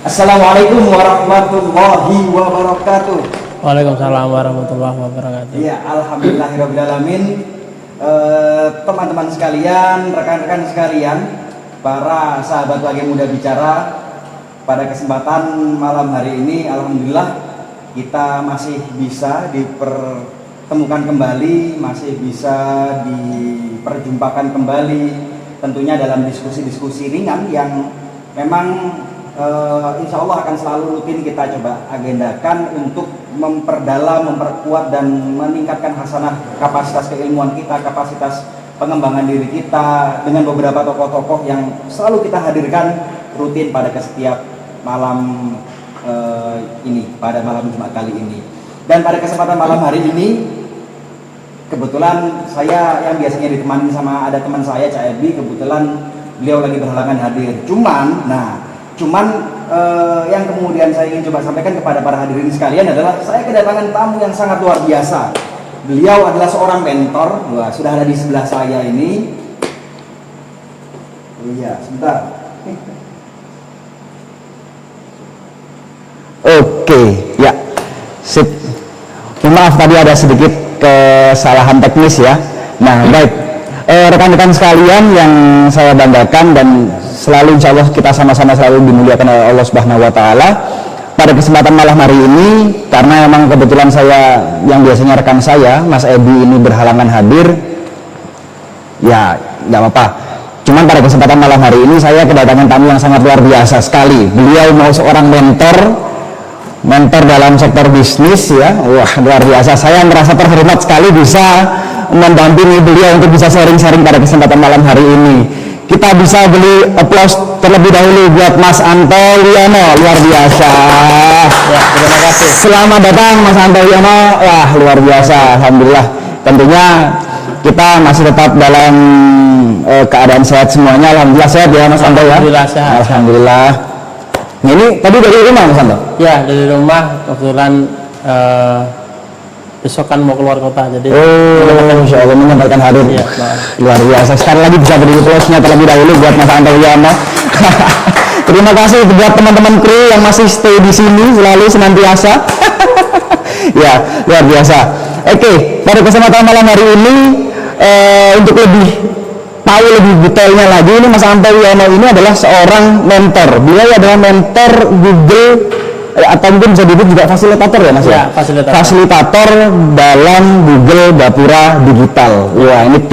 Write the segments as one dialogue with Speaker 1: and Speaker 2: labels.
Speaker 1: Assalamualaikum warahmatullahi wabarakatuh.
Speaker 2: Waalaikumsalam warahmatullahi wabarakatuh.
Speaker 1: Ya, alhamdulillahirobbilalamin. Teman-teman sekalian, rekan-rekan sekalian, para sahabat lagi muda bicara, pada kesempatan malam hari ini, alhamdulillah kita masih bisa dipertemukan kembali, masih bisa diperjumpakan kembali, tentunya dalam diskusi-diskusi ringan yang memang insya Allah akan selalu rutin kita coba agendakan untuk memperdalam, memperkuat dan meningkatkan hasanah kapasitas keilmuan kita, kapasitas pengembangan diri kita dengan beberapa tokoh-tokoh yang selalu kita hadirkan rutin pada setiap malam ini, pada malam Jumat kali ini. Dan pada kesempatan malam hari ini kebetulan saya yang biasanya ditemani sama ada teman saya Cak Ebi, kebetulan beliau lagi berhalangan hadir. Cuman yang kemudian saya ingin coba sampaikan kepada para hadirin sekalian adalah saya kedatangan tamu yang sangat luar biasa. Beliau adalah seorang mentor. Wah, sudah ada di sebelah saya ini. Oh iya, sebentar.
Speaker 3: Oke, ya. Sip. Maaf tadi ada sedikit kesalahan teknis ya. Nah, baik. Rekan-rekan sekalian yang saya banggakan dan selalu insya Allah kita sama-sama selalu dimuliakan oleh Allah Subhanahu Wa Taala. Pada kesempatan malam hari ini, karena memang kebetulan saya yang biasanya rekan saya, Mas Ebi ini berhalangan hadir, ya nggak apa-apa. Cuman pada kesempatan malam hari ini saya kedatangan tamu yang sangat luar biasa sekali. Beliau mau seorang mentor dalam sektor bisnis ya. Wah, luar biasa. Saya merasa terhormat sekali bisa mendampingi beliau untuk bisa sharing-sharing pada kesempatan malam hari ini. Kita bisa beli aplaus terlebih dahulu buat Mas Anto Wiono, luar biasa. Ya, terima kasih. Selamat datang Mas Anto Wiono. Wah, luar biasa. Alhamdulillah. Tentunya kita masih tetap dalam keadaan sehat semuanya. Alhamdulillah sehat ya Mas Anto ya.
Speaker 2: Alhamdulillah sehat.
Speaker 3: Alhamdulillah. Ini tadi dari rumah Mas Anto?
Speaker 2: Ya, dari rumah. Kebetulan besok kan mau keluar kota, jadi
Speaker 3: Insya Allah menyampaikan hadir.
Speaker 2: Ya,
Speaker 3: luar biasa. Sekali lagi bisa beri aplausnya terlebih dahulu buat Mas Anto Wiono. Terima kasih buat teman-teman kru yang masih stay di sini selalu senantiasa. Ya, luar biasa. Oke, pada kesempatan malam hari ini untuk lebih tahu lebih detailnya lagi, ini Mas Anto Wiono ini adalah seorang mentor. Beliau adalah mentor Google atau mungkin bisa disebut juga fasilitator ya Mas ya? Fasilitator dalam Google Gapura Digital. Wah, ini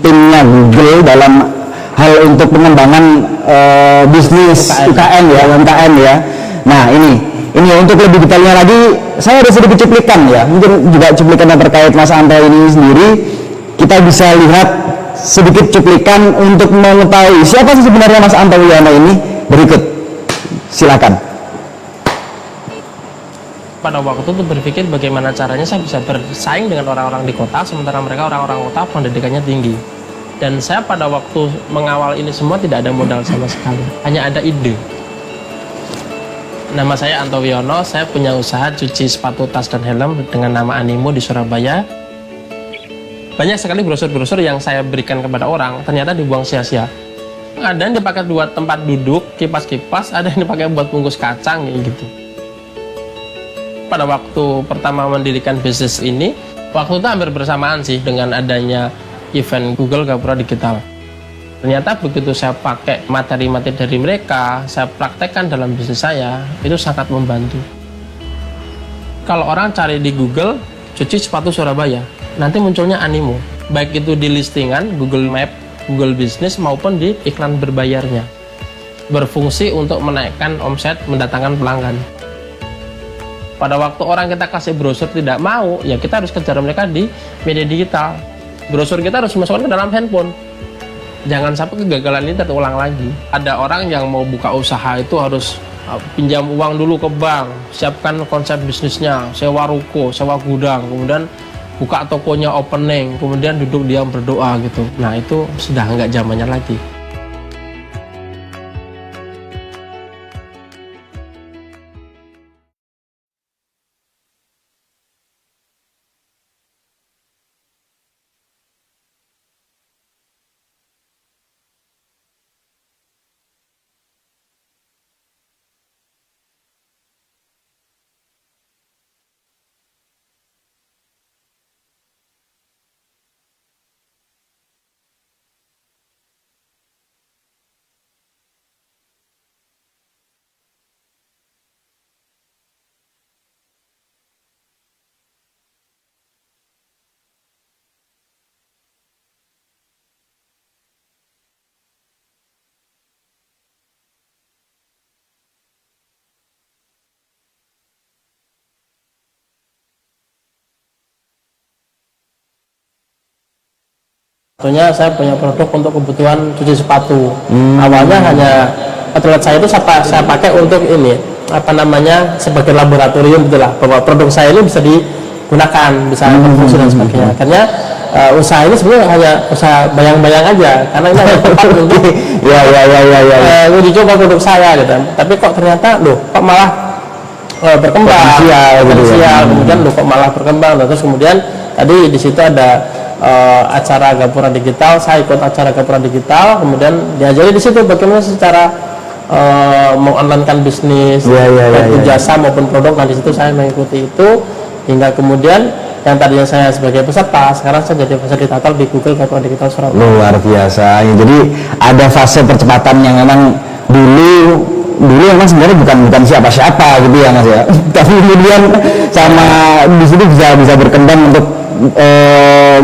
Speaker 3: timnya Google dalam hal untuk pengembangan bisnis UKM ya, UMKM ya. Nah, ini untuk lebih detailnya lagi saya ada sedikit cuplikan ya, mungkin juga cuplikan yang terkait Mas Anto ini sendiri. Kita bisa lihat sedikit cuplikan untuk mengetahui siapa sih sebenarnya Mas Anto Wiono ini. Berikut, silakan.
Speaker 2: pada waktu itu berpikir bagaimana caranya saya bisa bersaing dengan orang-orang di kota, sementara mereka orang-orang kota pendidikannya tinggi. Dan saya pada waktu mengawal ini semua tidak ada modal sama sekali, hanya ada ide. Nama saya Anto Wiono, saya punya usaha cuci sepatu, tas, dan helm dengan nama Animo di Surabaya. Banyak sekali brosur-brosur yang saya berikan kepada orang, ternyata dibuang sia-sia. Ada yang dipakai buat tempat duduk, kipas-kipas, ada yang dipakai buat bungkus kacang, gitu. Pada waktu pertama mendirikan bisnis ini, waktu itu hampir bersamaan sih dengan adanya event Google Gapura Digital. Ternyata begitu saya pakai materi-materi dari mereka, saya praktekkan dalam bisnis saya, itu sangat membantu. Kalau orang cari di Google, cuci sepatu Surabaya, nanti munculnya Animo. Baik itu di listingan, Google Map, Google Business, maupun di iklan berbayarnya. Berfungsi untuk menaikkan omset, mendatangkan pelanggan. Pada waktu orang kita kasih brosur tidak mau, ya kita harus kejar mereka di media digital. Brosur kita harus masukkan ke dalam handphone. Jangan sampai kegagalan ini terulang lagi. Ada orang yang mau buka usaha itu harus pinjam uang dulu ke bank, siapkan konsep bisnisnya, sewa ruko, sewa gudang, kemudian buka tokonya opening, kemudian duduk diam berdoa gitu. Nah, itu sudah nggak zamannya lagi. Tentunya saya punya produk untuk kebutuhan cuci sepatu. Awalnya hanya toilet saya itu saya pakai untuk ini sebagai laboratorium, betul lah, bahwa produk saya ini bisa digunakan, bisa berfungsi dan sebagainya. Akhirnya usaha ini sebenarnya hanya usaha bayang-bayang aja, karena ini ada tempat untuk uji coba produk saya gitu. Tapi kok ternyata kok malah berkembang, potensial, kemudian kok malah berkembang. Terus kemudian tadi di situ ada acara Gapura Digital, saya ikut acara Gapura Digital, kemudian diajari di situ bagaimana secara mengonlinekan bisnis, baik jasa maupun produk. Nah di situ saya mengikuti itu hingga kemudian yang tadinya saya sebagai peserta, sekarang saya jadi fasilitator di Google Gapura Digital Surabaya.
Speaker 3: Luar biasa. Jadi ada fase percepatan yang memang dulu memang sebenarnya bukan siapa-siapa gitu ya Mas ya. Tapi kemudian sama di situ bisa berkembang untuk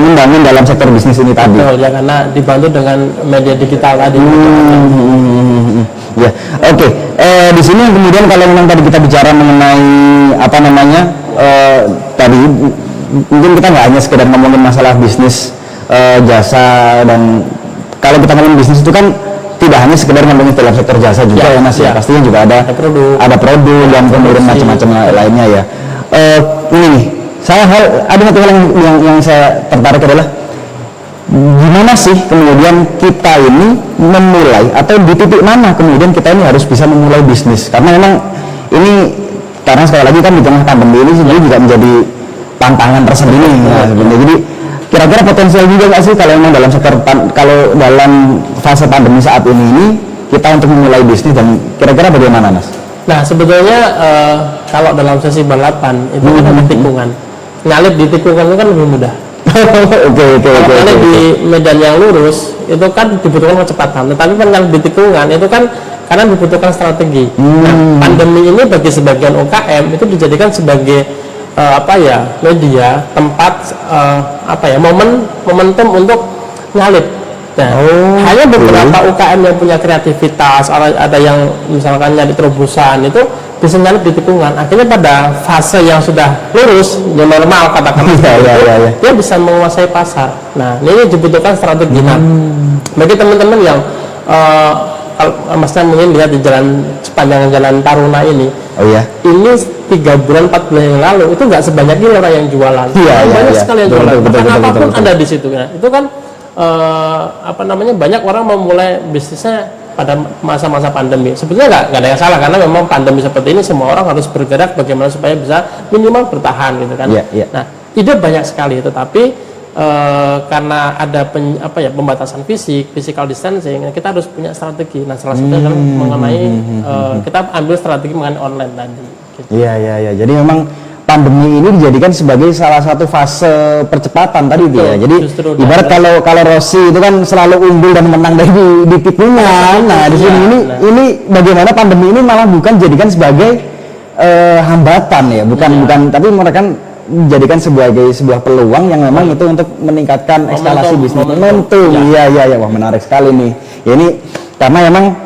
Speaker 3: membangun dalam sektor bisnis ini tadi.
Speaker 2: Betul ya, karena dibantu dengan media digital tadi.
Speaker 3: Ya, oke. Di sini kemudian kalau memang tadi kita bicara mengenai tadi mungkin kita nggak hanya sekedar ngomongin masalah bisnis jasa, dan kalau kita ngomongin bisnis itu kan tidak hanya sekedar ngomongin dalam sektor jasa juga ya Mas ya. Pastinya juga ada produk dan kemudian macam-macam lainnya ya. Ini nih, ada satu hal yang saya tertarik adalah gimana sih kemudian kita ini memulai, atau di titik mana kemudian kita ini harus bisa memulai bisnis, karena memang ini karena sekali lagi kan di tengah pandemi ini sebenarnya juga menjadi tantangan tersendiri ya, sebenarnya. Jadi kira-kira potensial juga nggak sih kalau memang dalam sektor kalau dalam fase pandemi saat ini kita untuk memulai bisnis, dan kira-kira bagaimana Mas? Nah
Speaker 2: sebetulnya kalau dalam sesi balapan itu kan ada tikungan, nyalip di tikungan itu kan lebih mudah. Kalau nyalip di medan yang lurus itu kan dibutuhkan kecepatan, tetapi menyalip di tikungan itu kan karena dibutuhkan strategi. Nah pandemi ini bagi sebagian UKM itu dijadikan sebagai media, tempat momentum untuk nyalip. Nah, hanya beberapa UKM yang punya kreativitas, ada yang misalkan nyari terobosan itu bisa nyalip di tikungan. Akhirnya pada fase yang sudah lurus, yang normal katakanlah, dia bisa menguasai pasar. Nah, ini dibutuhkan strategi. Nah, bagi teman-teman yang kalau Masnya mungkin lihat di sepanjang jalan Taruna ini, ini 3 bulan 4 bulan yang lalu itu nggak sebanyak ini orang yang jualan, banyak sekali yang jualan. Karena apapun ada di situ. Nah, itu kan banyak orang memulai bisnisnya pada masa-masa pandemi. Sebetulnya nggak ada yang salah, karena memang pandemi seperti ini semua orang harus bergerak bagaimana supaya bisa minimal bertahan gitu kan. Nah, ide banyak sekali, tetapi karena ada pembatasan physical distancing, kita harus punya strategi. Nah, salah satunya adalah mengenai kita ambil strategi mengenai online tadi. Gitu.
Speaker 3: Iya. Jadi memang pandemi ini dijadikan sebagai salah satu fase percepatan tadi ya. Jadi ibarat kalau Rossi itu kan selalu unggul dan menang dari di tikungan. Nah, di sini ini bagaimana pandemi ini malah bukan jadikan sebagai hambatan ya, bukan tapi mereka menjadikan sebuah peluang yang memang itu untuk meningkatkan eskalasi bisnis momentum. Iya, wah menarik sekali nih. Ya ini karena memang,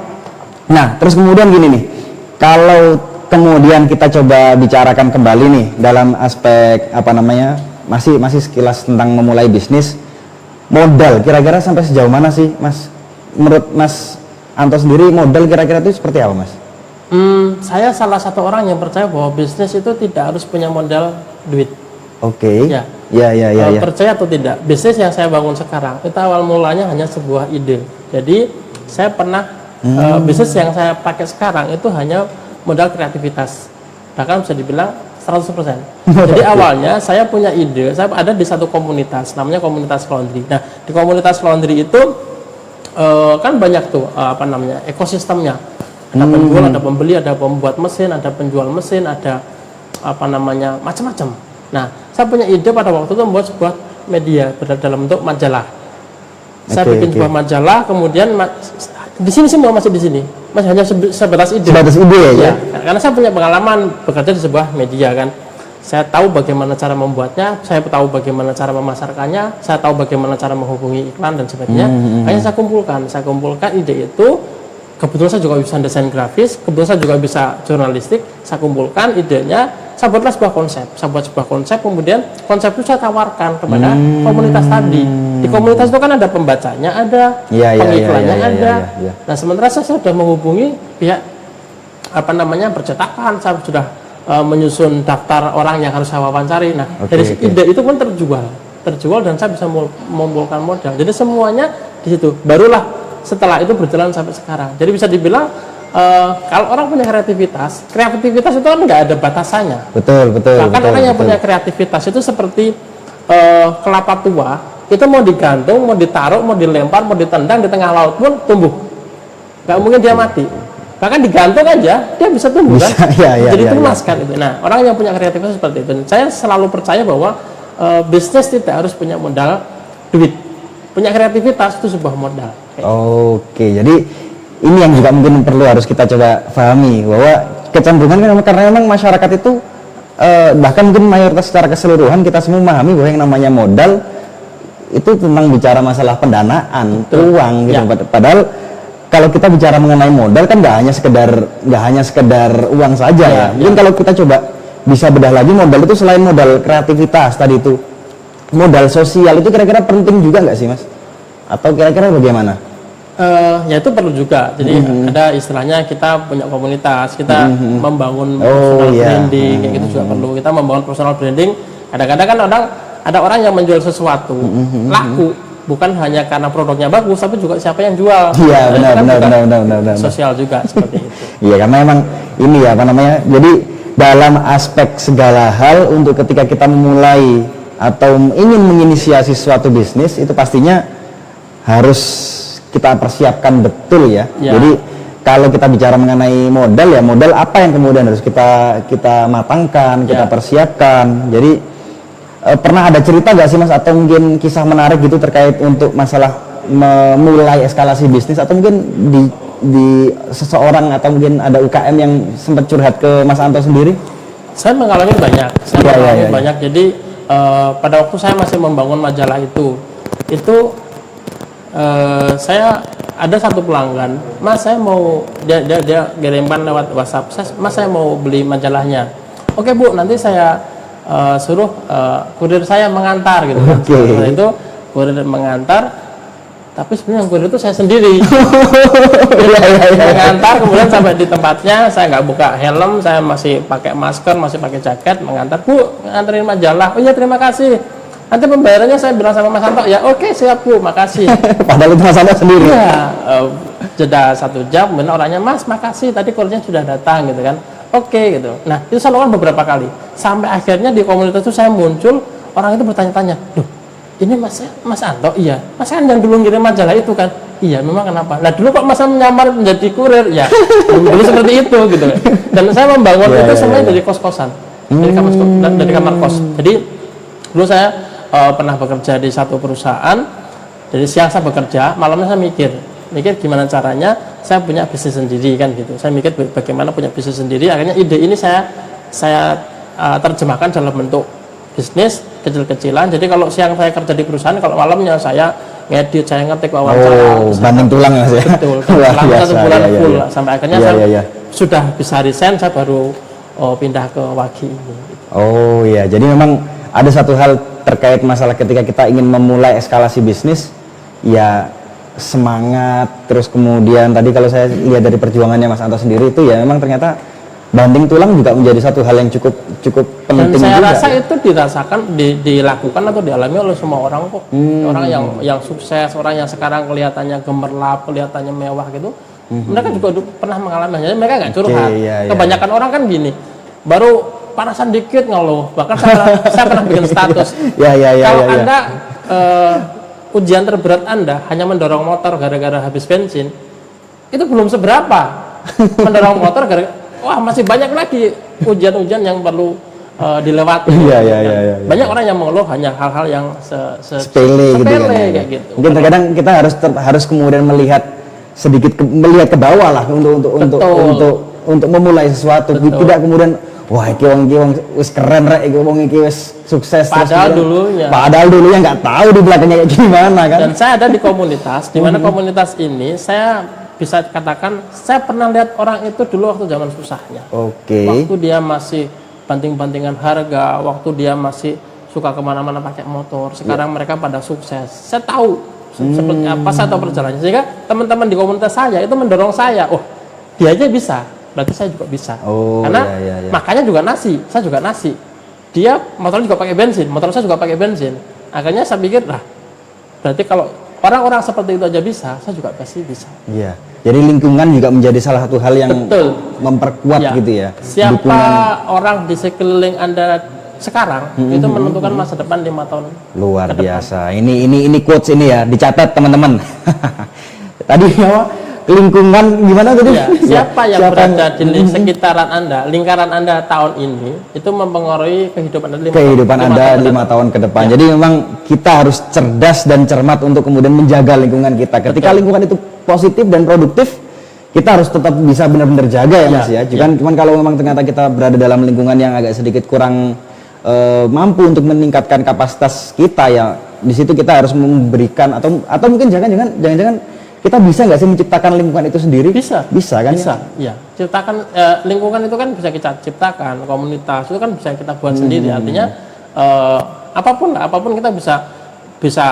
Speaker 3: nah terus kemudian gini nih, kalau kemudian kita coba bicarakan kembali nih dalam aspek masih sekilas tentang memulai bisnis, modal kira-kira sampai sejauh mana sih Mas? Menurut Mas Anto sendiri modal kira-kira itu seperti apa Mas?
Speaker 2: Saya salah satu orang yang percaya bahwa bisnis itu tidak harus punya modal duit.
Speaker 3: Oke.
Speaker 2: Ya. Percaya atau tidak, bisnis yang saya bangun sekarang itu awal mulanya hanya sebuah ide. Jadi saya pernah bisnis yang saya pakai sekarang itu hanya modal kreativitas. Bahkan bisa dibilang 100%. Jadi awalnya saya punya ide, saya ada di satu komunitas namanya komunitas laundry. Nah, di komunitas laundry itu kan banyak tuh ekosistemnya. Ada penjual, ada pembeli, ada pembuat mesin, ada penjual mesin, ada macam-macam. Nah, saya punya ide pada waktu itu membuat sebuah media dalam bentuk majalah. Saya bikin sebuah majalah, kemudian di sini semua masih di sini, masih hanya sebatas ide. Sebatas ide ya. Karena saya punya pengalaman bekerja di sebuah media kan. Saya tahu bagaimana cara membuatnya, saya tahu bagaimana cara memasarkannya, saya tahu bagaimana cara menghubungi iklan dan sebagainya. Akhirnya saya kumpulkan ide itu. Kebetulan saya juga bisa desain grafis, kebetulan saya juga bisa jurnalistik. Saya kumpulkan idenya, saya buatlah sebuah konsep. Saya buat sebuah konsep, kemudian konsep itu saya tawarkan kepada komunitas tadi. Di komunitas itu kan ada pembacanya, ada pengiklannya, ada. Nah, sementara saya sudah menghubungi pihak percetakan, saya sudah menyusun daftar orang yang harus saya wawancari. Nah, dari ide itu pun terjual dan saya bisa mengumpulkan modal. Jadi semuanya di situ. Barulah setelah itu berjalan sampai sekarang. Jadi bisa dibilang kalau orang punya kreativitas itu kan nggak ada batasannya. Betul. Bahkan orang yang punya kreativitas itu seperti kelapa tua, itu mau digantung, mau ditaruh, mau dilempar, mau ditendang di tengah laut pun tumbuh. Nggak mungkin dia mati. Bahkan digantung aja dia bisa tumbuh kan. Jadi tunas kan itu. Nah, orang yang punya kreativitas seperti itu. Saya selalu percaya bahwa bisnis tidak harus punya modal duit. Punya kreativitas itu sebuah modal.
Speaker 3: Jadi ini yang juga mungkin perlu harus kita coba pahami, bahwa kecenderungan karena memang masyarakat itu bahkan mungkin mayoritas secara keseluruhan kita semua memahami bahwa yang namanya modal itu tentang bicara masalah pendanaan, uang gitu. Padahal kalau kita bicara mengenai modal kan nggak hanya sekedar uang saja ya. Mungkin kalau kita coba bisa bedah lagi, modal itu selain modal kreativitas tadi itu, modal sosial itu kira-kira penting juga nggak sih Mas? Atau kira-kira bagaimana?
Speaker 2: Ya itu perlu juga. Jadi ada istilahnya kita punya komunitas, kita membangun personal branding, kayak gitu juga perlu. Kita membangun personal branding. Kadang-kadang kan ada orang yang menjual sesuatu laku, bukan hanya karena produknya bagus, tapi juga siapa yang jual.
Speaker 3: Iya, benar.
Speaker 2: Sosial juga seperti itu.
Speaker 3: Iya, karena memang ini ya jadi dalam aspek segala hal, untuk ketika kita memulai atau ingin menginisiasi suatu bisnis, itu pastinya harus kita persiapkan betul ya. Jadi kalau kita bicara mengenai modal, ya modal apa yang kemudian harus kita matangkan, kita persiapkan. Jadi pernah ada cerita gak sih Mas, atau mungkin kisah menarik gitu terkait untuk masalah memulai eskalasi bisnis, atau mungkin di seseorang, atau mungkin ada UKM yang sempat curhat ke Mas Anto sendiri?
Speaker 2: Saya mengalami banyak. Banyak. Jadi pada waktu saya masih membangun majalah itu saya ada satu pelanggan, Mas saya mau dia kirimkan lewat WhatsApp, Mas saya mau beli majalahnya. Oke Bu, nanti saya suruh kurir saya mengantar gitu. Setelah itu kurir mengantar, tapi sebenarnya yang kurir itu saya sendiri. Mengantar, kemudian sampai di tempatnya saya nggak buka helm, saya masih pakai masker, masih pakai jaket, mengantar, Bu nganterin majalah. Oh iya terima kasih. Nanti pembayarannya saya bilang sama Mas Anto, ya oke siap Bu, makasih.
Speaker 3: Padahal itu Mas Anto sendiri.
Speaker 2: Iya, jeda 1 jam, kemudian orangnya, Mas makasih tadi kurirnya sudah datang gitu kan. Oke gitu. Nah itu saya lakukan beberapa kali, sampai akhirnya di komunitas itu saya muncul, orang itu bertanya-tanya, loh ini Mas Anto? Iya. Mas kan yang dulu ngirim majalah itu kan? Iya. Memang kenapa? Nah dulu kok Mas menyamar menjadi kurir? Ya dulu seperti itu gitu. Dan saya membangun itu semuanya dari kos-kosan, dari kamar kos. Jadi dulu saya pernah bekerja di satu perusahaan. Jadi siang saya bekerja, malamnya saya mikir gimana caranya saya punya bisnis sendiri kan gitu. Saya mikir bagaimana punya bisnis sendiri. Akhirnya ide ini saya terjemahkan dalam bentuk bisnis kecil-kecilan. Jadi kalau siang saya kerja di perusahaan, kalau malamnya saya ngedit, saya ngetik wawancara.
Speaker 3: Banting tulang ya.
Speaker 2: Betul. Selama 1 bulan full. Sampai akhirnya saya sudah bisa resign, saya baru pindah ke Wagi ini.
Speaker 3: Oh iya, jadi memang ada satu hal terkait masalah ketika kita ingin memulai eskalasi bisnis, ya semangat, terus kemudian tadi kalau saya lihat dari perjuangannya Mas Anto sendiri itu ya memang ternyata banting tulang juga menjadi satu hal yang cukup penting. Dan
Speaker 2: saya
Speaker 3: juga.
Speaker 2: rasa itu dirasakan, dilakukan atau dialami oleh semua orang kok. Orang yang sukses, orang yang sekarang kelihatannya gemerlap, kelihatannya mewah gitu, mereka juga pernah mengalami. Jadi mereka nggak curhat. Kebanyakan orang kan gini, baru panasan dikit ngeluh. Bahkan saya pernah bikin status. Kalau Anda ujian terberat Anda hanya mendorong motor gara-gara habis bensin, itu belum seberapa. Mendorong motor wah masih banyak lagi ujian-ujian yang perlu dilewati. Banyak orang yang mengeluh hanya hal-hal yang sepele
Speaker 3: gitu kan,
Speaker 2: kayak gitu.
Speaker 3: Mungkin terkadang kita harus kemudian melihat ke bawah lah untuk memulai sesuatu. Tidak kemudian wah iki wong wis keren rek, iki wong iki wis sukses. Padahal dulunya nggak tahu di belakangnya kayak gimana kan.
Speaker 2: Dan saya ada di komunitas, di mana komunitas ini saya bisa katakan saya pernah lihat orang itu dulu waktu zaman susahnya. Waktu dia masih banting-bantingan harga, waktu dia masih suka kemana-mana pakai motor, sekarang mereka pada sukses. Saya tahu seperti apa, saya tahu perjalanannya, sehingga teman-teman di komunitas saya itu mendorong saya, oh dia aja bisa, berarti saya juga bisa. Karena makanya juga nasi, saya juga nasi. Dia motornya juga pakai bensin, motor saya juga pakai bensin. Akhirnya saya pikir, lah berarti kalau orang-orang seperti itu aja bisa, saya juga pasti bisa.
Speaker 3: Iya. Jadi lingkungan juga menjadi salah satu hal yang memperkuat gitu ya.
Speaker 2: Siapa orang di sekeliling Anda sekarang itu menentukan masa depan 5 tahun.
Speaker 3: Luar biasa. Ini quotes ini ya, dicatat teman-teman. Tadi lingkungan gimana tadi?
Speaker 2: Ya, siapa yang berada di sekitaran Anda, lingkaran Anda tahun ini itu mempengaruhi kehidupan Anda 5 tahun ke depan. Jadi memang kita harus cerdas dan cermat untuk kemudian menjaga lingkungan kita. Ketika lingkungan itu positif dan produktif, kita harus tetap bisa benar-benar jaga ya Mas ya. Cuman kalau memang ternyata kita berada dalam lingkungan yang agak sedikit kurang mampu untuk meningkatkan kapasitas kita, ya di situ kita harus memberikan atau mungkin jangan-jangan kita bisa nggak sih menciptakan lingkungan itu sendiri? Bisa kan? Bisa, ya. Ciptakan lingkungan itu kan bisa kita ciptakan, komunitas itu kan bisa kita buat sendiri. Artinya apapun kita bisa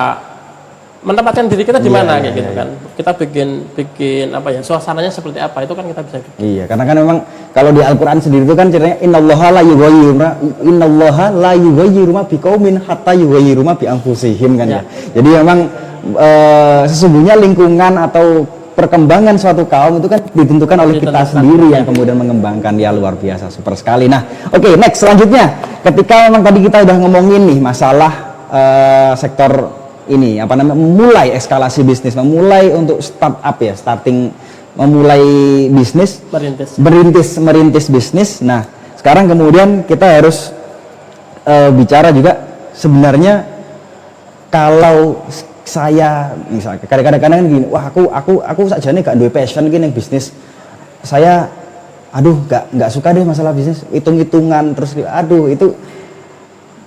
Speaker 2: menempatkan diri kita di mana kayak gitu kan. Kita bikin apa ya, suasananya seperti apa itu kan kita bisa bikin. Iya,
Speaker 3: karena kan memang kalau di Al-Qur'an sendiri itu kan ceritanya innallaha la yughayyiru ma biqaumin hatta yughayyiru ma bi anfusihim kan ya. Jadi memang sesungguhnya lingkungan atau perkembangan suatu kaum itu kan ditentukan oleh kita sendiri yang kemudian mengembangkan. Ya luar biasa, super sekali. Nah, oke, next selanjutnya, ketika memang tadi kita udah ngomongin nih masalah sektor ini memulai eskalasi bisnis, memulai untuk startup ya, memulai bisnis, merintis bisnis. Nah, sekarang kemudian kita harus bicara juga sebenarnya kalau saya misalnya kadang-kadang kan gini, wah aku sajane gak duwe passion gini bisnis. Saya nggak suka deh masalah bisnis, hitung-hitungan terus itu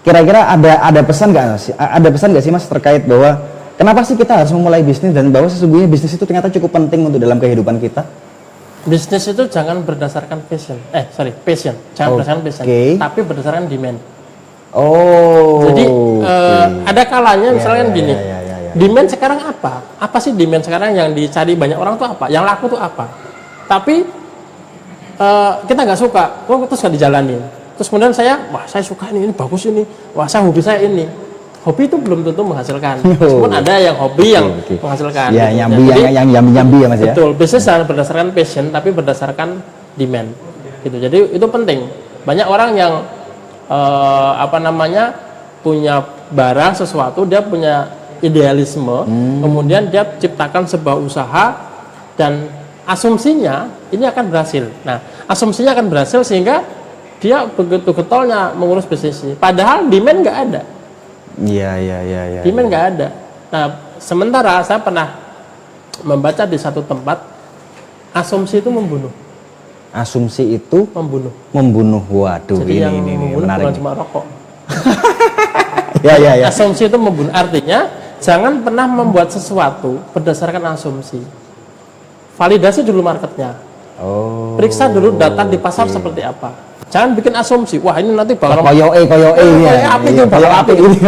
Speaker 3: kira-kira ada pesan nggak sih Mas terkait bahwa kenapa sih kita harus memulai bisnis dan bahwa sesungguhnya bisnis itu ternyata cukup penting untuk dalam kehidupan kita?
Speaker 2: Bisnis itu jangan berdasarkan passion, jangan berdasarkan passion, tapi berdasarkan demand. Jadi ada kalanya misalnya gini, demand sekarang apa? Apa sih demand sekarang yang dicari banyak orang tuh apa? Yang laku tuh apa? Tapi kita nggak suka, terus nggak dijalanin. Terus kemudian saya suka ini bagus ini, hobi saya ini. Hobi itu belum tentu menghasilkan. Meskipun ada yang hobi yang menghasilkan.
Speaker 3: Ya, yang nyambi ya Mas ya.
Speaker 2: Betul, bisnis jangan berdasarkan passion tapi berdasarkan demand. Gitu. Jadi itu penting. Banyak orang yang punya barang sesuatu, dia punya idealisme, kemudian dia ciptakan sebuah usaha dan asumsinya ini akan berhasil. Nah, asumsinya akan berhasil sehingga dia begitu getolnya mengurus bisnis ini. Padahal demand nggak ada. Iya. Demand nggak ada. Nah, sementara saya pernah membaca di satu tempat, asumsi itu membunuh.
Speaker 3: Asumsi itu membunuh. Waduh,
Speaker 2: jadi
Speaker 3: ini menarik.
Speaker 2: Bukan cuma rokok.
Speaker 3: Ya.
Speaker 2: Asumsi itu membunuh. Artinya jangan pernah membuat sesuatu berdasarkan asumsi. Validasi dulu marketnya. Periksa dulu data di pasar seperti apa. Jangan bikin asumsi, wah ini nanti bakal
Speaker 3: koyoke
Speaker 2: ini.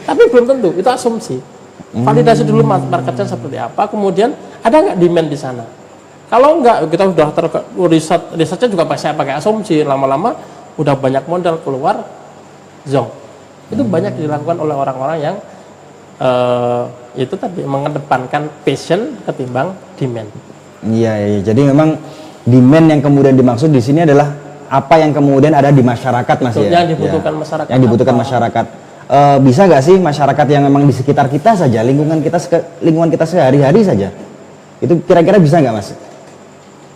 Speaker 2: Tapi belum tentu, itu asumsi. Validasi dulu marketnya seperti apa, kemudian ada nggak demand di sana. Kalau nggak, kita sudah risetnya juga pakai asumsi, lama-lama udah banyak modal keluar, zonk. Itu banyak dilakukan oleh orang-orang yang itu tadi mengedepankan passion ketimbang demand. Iya.
Speaker 3: Jadi memang demand yang kemudian dimaksud di sini adalah apa yang kemudian ada di masyarakat, Mas.
Speaker 2: Betul, yang dibutuhkan masyarakat.
Speaker 3: Yang dibutuhkan masyarakat. Bisa nggak sih masyarakat yang memang di sekitar kita saja, lingkungan kita sehari-hari saja, itu kira-kira bisa nggak, Mas?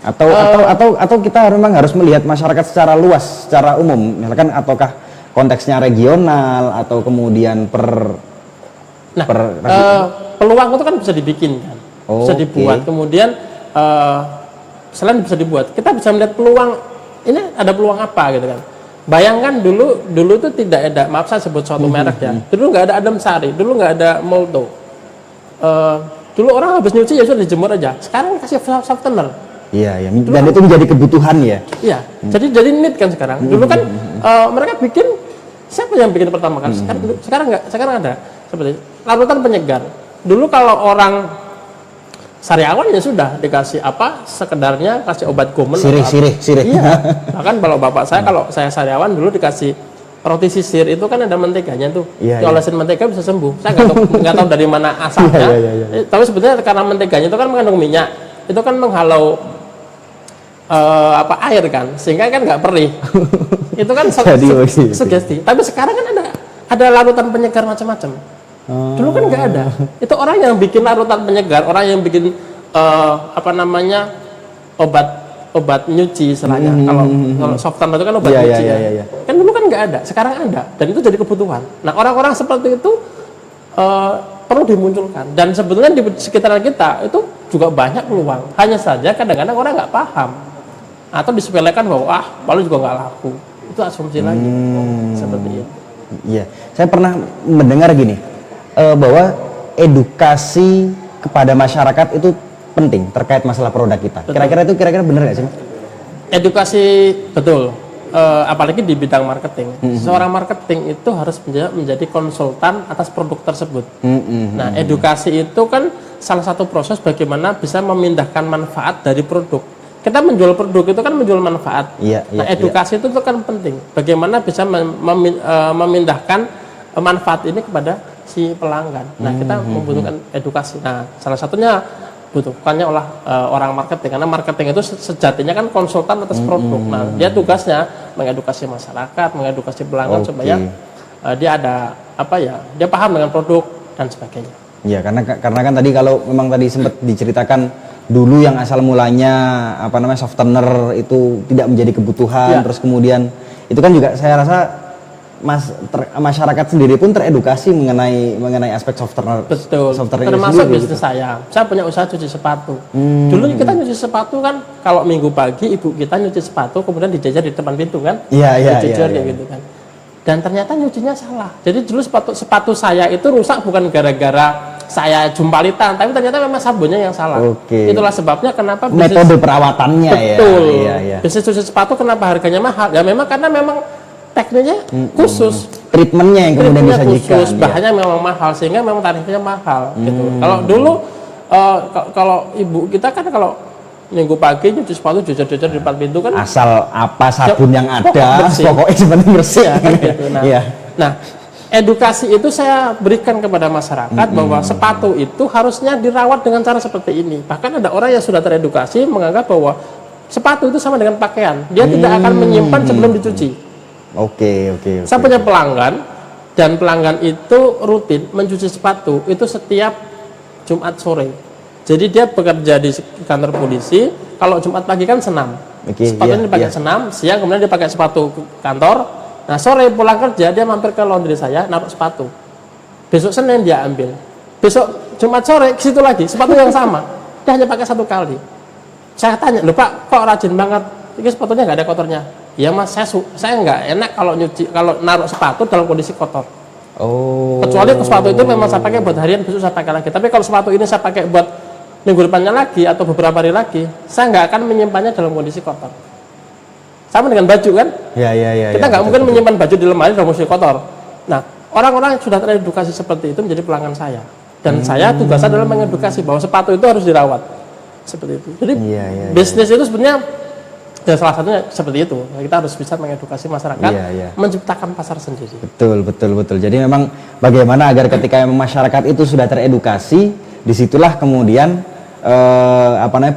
Speaker 3: Atau kita memang harus melihat masyarakat secara luas, secara umum, misalkan ataukah konteksnya regional atau kemudian
Speaker 2: peluang itu kan bisa dibikin kan, bisa dibuat. Kemudian selain bisa dibuat, kita bisa melihat peluang. Ini ada peluang apa gitu kan? Bayangkan dulu itu tidak ada, maaf saya sebut suatu merek ya. Dulu nggak ada Adem Sari, dulu nggak ada Molto. Dulu orang habis nyuci ya sudah dijemur aja. Sekarang kasih softener.
Speaker 3: Iya, iya. Dan itu menjadi kebutuhan ya.
Speaker 2: Iya, jadi need kan sekarang. Dulu kan mereka bikin, siapa yang bikin pertama kan? Sekarang ada seperti larutan penyegar. Dulu kalau orang sariawan ya sudah dikasih apa sekedarnya kasih obat gomen.
Speaker 3: Sirih.
Speaker 2: Iya. Bahkan kalau bapak saya kalau saya sariawan dulu dikasih roti sisir itu kan ada menteganya tuh.
Speaker 3: Iya,
Speaker 2: diolesin mentega bisa sembuh. Saya nggak tahu dari mana asalnya.
Speaker 3: Iya.
Speaker 2: Tapi sebetulnya karena menteganya itu kan mengandung minyak, itu kan menghalau air kan, sehingga kan nggak perih. Itu kan sugesti. Tapi sekarang kan ada larutan penyegar macam-macam. Dulu kan nggak ada. Itu orang yang bikin larutan penyegar, orang yang bikin obat nyuci istilahnya. Kalau softener itu kan obat nyuci ya. Kan dulu kan nggak ada, sekarang ada, dan itu jadi kebutuhan. Nah orang-orang seperti itu perlu dimunculkan. Dan sebetulnya di sekitar kita itu juga banyak peluang. Hanya saja kadang-kadang orang nggak paham atau disepelekan bahwa paling juga nggak laku. Itu asumsi lagi seperti itu.
Speaker 3: Iya, saya pernah mendengar gini. Bahwa edukasi kepada masyarakat itu penting terkait masalah produk kita. Kira-kira benar nggak sih, Mas?
Speaker 2: Edukasi betul, apalagi di bidang marketing. Seorang marketing itu harus menjadi konsultan atas produk tersebut. Nah, edukasi itu kan salah satu proses bagaimana bisa memindahkan manfaat dari produk. Kita menjual produk itu kan menjual manfaat. Nah, edukasi itu kan penting. Bagaimana bisa memindahkan manfaat ini kepada si pelanggan. Nah, kita membutuhkan edukasi. Nah, salah satunya butuhkannya orang marketing, karena marketing itu sejatinya kan konsultan atas produk. Nah, dia tugasnya mengedukasi masyarakat, mengedukasi pelanggan supaya dia ada dia paham dengan produk dan sebagainya.
Speaker 3: Iya, karena kan tadi kalau memang tadi sempat diceritakan dulu yang asal mulanya softener itu tidak menjadi kebutuhan, terus kemudian itu kan juga saya rasa masyarakat sendiri pun teredukasi mengenai aspek softener.
Speaker 2: Betul.
Speaker 3: Softener
Speaker 2: termasuk
Speaker 3: sendiri,
Speaker 2: bisnis saya punya usaha cuci sepatu. Dulu kita nyuci sepatu kan kalau minggu pagi ibu kita nyuci sepatu kemudian dijajar di depan pintu kan.
Speaker 3: Iya.
Speaker 2: Kayak gitu kan. Dan ternyata nyucinya salah. Jadi dulu sepatu saya itu rusak bukan gara-gara saya jumpalitan, tapi ternyata memang sabunnya yang salah. Itulah sebabnya kenapa
Speaker 3: metode perawatannya.
Speaker 2: Betul. Bisnis cuci sepatu kenapa harganya mahal? Ya memang karena memang tekniknya khusus,
Speaker 3: treatmentnya yang kemudian disajikan,
Speaker 2: bahannya memang mahal sehingga memang tarifnya mahal gitu. Kalau dulu kalau ibu kita kan kalau minggu pagi nyuci sepatu jajar-jajar di depan pintu kan
Speaker 3: asal apa sabun yang ada pokoknya sebenarnya bersih
Speaker 2: ya, kan gitu. Nah, edukasi itu saya berikan kepada masyarakat bahwa sepatu itu harusnya dirawat dengan cara seperti ini. Bahkan ada orang yang sudah teredukasi menganggap bahwa sepatu itu sama dengan pakaian, dia tidak akan menyimpan sebelum dicuci.
Speaker 3: Oke.
Speaker 2: Saya punya pelanggan, dan pelanggan itu rutin mencuci sepatu itu setiap Jumat sore. Jadi dia bekerja di kantor polisi, kalau Jumat pagi kan senam. Sepatunya dipakai senam, siang kemudian dia pakai sepatu ke kantor. Nah, sore pulang kerja dia mampir ke laundry saya naruh sepatu. Besok Senin dia ambil. Besok Jumat sore ke situ lagi, sepatu yang sama. Dia hanya pakai satu kali. Saya tanya, "Loh Pak, kok rajin banget? Ini sepatunya nggak ada kotornya." Ya Mas, saya nggak enak kalau naruh sepatu dalam kondisi kotor. Kecuali sepatu itu memang saya pakai buat harian, besok saya pakai lagi. Tapi kalau sepatu ini saya pakai buat minggu depannya lagi atau beberapa hari lagi, saya nggak akan menyimpannya dalam kondisi kotor. Sama dengan baju kan? Kita nggak mungkin menyimpan baju di lemari dalam kondisi kotor. Nah, orang-orang yang sudah teredukasi seperti itu menjadi pelanggan saya. Dan saya tugasnya adalah mengedukasi bahwa sepatu itu harus dirawat. Seperti itu. Jadi bisnis itu sebenarnya ya salah satunya seperti itu. Kita harus bisa mengedukasi masyarakat, menciptakan pasar sendiri.
Speaker 3: Betul. Jadi memang bagaimana agar ketika masyarakat itu sudah teredukasi, disitulah kemudian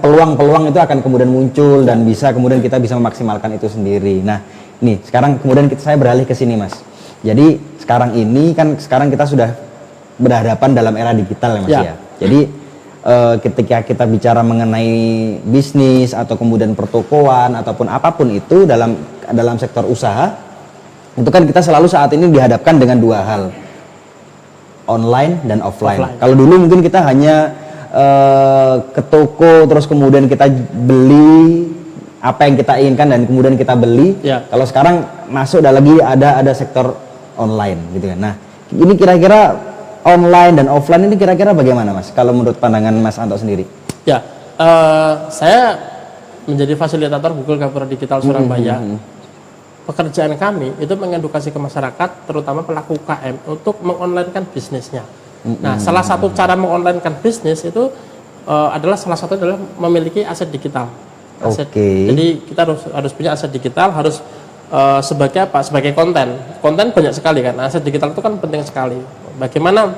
Speaker 3: peluang-peluang itu akan kemudian muncul dan kemudian kita bisa memaksimalkan itu sendiri. Nah, nih sekarang kemudian saya beralih ke sini, Mas. Jadi sekarang kita sudah berhadapan dalam era digital ya, Mas ya. Jadi ketika kita bicara mengenai bisnis atau kemudian pertokoan ataupun apapun itu dalam sektor usaha, itu kan kita selalu saat ini dihadapkan dengan dua hal, online dan offline. Kalau dulu mungkin kita hanya ke toko terus kemudian kita beli apa yang kita inginkan dan kemudian kita beli. Kalau sekarang masuk ada sektor online gitu kan. Nah, ini kira-kira online dan offline ini kira-kira bagaimana, Mas? Kalau menurut pandangan Mas Anto sendiri?
Speaker 2: Ya, saya menjadi fasilitator Google Gapura Digital Surabaya. Pekerjaan kami itu mengedukasi ke masyarakat, terutama pelaku UKM untuk mengonlinekan bisnisnya. Nah, salah satu cara mengonlinekan bisnis itu adalah memiliki aset digital. Jadi kita harus punya aset digital, harus sebagai apa? Sebagai konten. Konten banyak sekali kan. Aset digital itu kan penting sekali. Bagaimana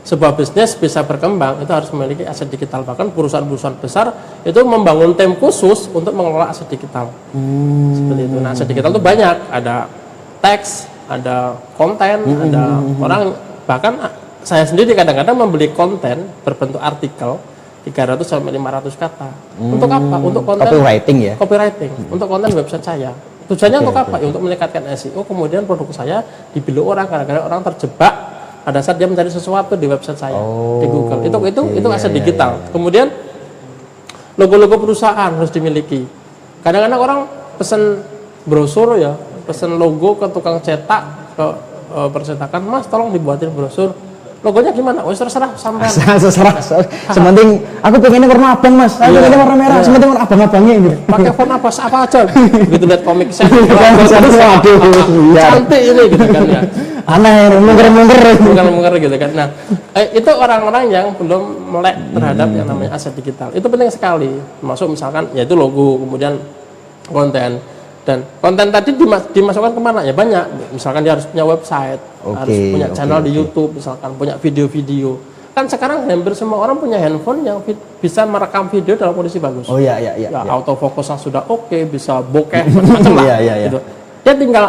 Speaker 2: sebuah bisnis bisa berkembang itu harus memiliki aset digital. Bahkan perusahaan-perusahaan besar itu membangun tim khusus untuk mengelola aset digital. Seperti itu. Nah, aset digital itu banyak. Ada teks, ada konten, ada orang. Bahkan saya sendiri kadang-kadang membeli konten berbentuk artikel 300 sampai 500 kata. Untuk apa? Untuk konten
Speaker 3: Copywriting ya.
Speaker 2: Copywriting. Untuk konten website saya. Tujuannya untuk apa? Ya, untuk meningkatkan SEO. Kemudian produk saya dibeli orang karena orang terjebak pada saat dia mencari sesuatu di website saya di Google. Itu aset digital. Kemudian logo-logo perusahaan harus dimiliki. Kadang-kadang orang pesen brosur ya, pesen logo ke tukang cetak, ke percetakan, Mas tolong dibuatin brosur. Logonya gimana? Oh terserah sampean.
Speaker 3: Terserah. Sementing aku pengennya warna abang Mas. Aku pengennya warna merah. Sementing warna abang-abangnya gitu.
Speaker 2: Pakai font apa aja. Begitu lihat komik saya.
Speaker 3: Waduh.
Speaker 2: Cantik ini gitu kan ya.
Speaker 3: Aneh, mungker
Speaker 2: gitu kan. Nah, itu orang-orang yang belum melek terhadap yang namanya aset digital. Itu penting sekali. Masuk misalkan yaitu logo, kemudian konten. Dan konten tadi dimasukkan kemana? Ya banyak. Misalkan dia harus punya website, harus punya channel di YouTube, misalkan punya video-video. Kan sekarang hampir semua orang punya handphone yang bisa merekam video dalam kondisi bagus.
Speaker 3: Oh iya.
Speaker 2: Autofocusnya sudah oke, bisa bokeh macam-macam lah. Gitu. Dia tinggal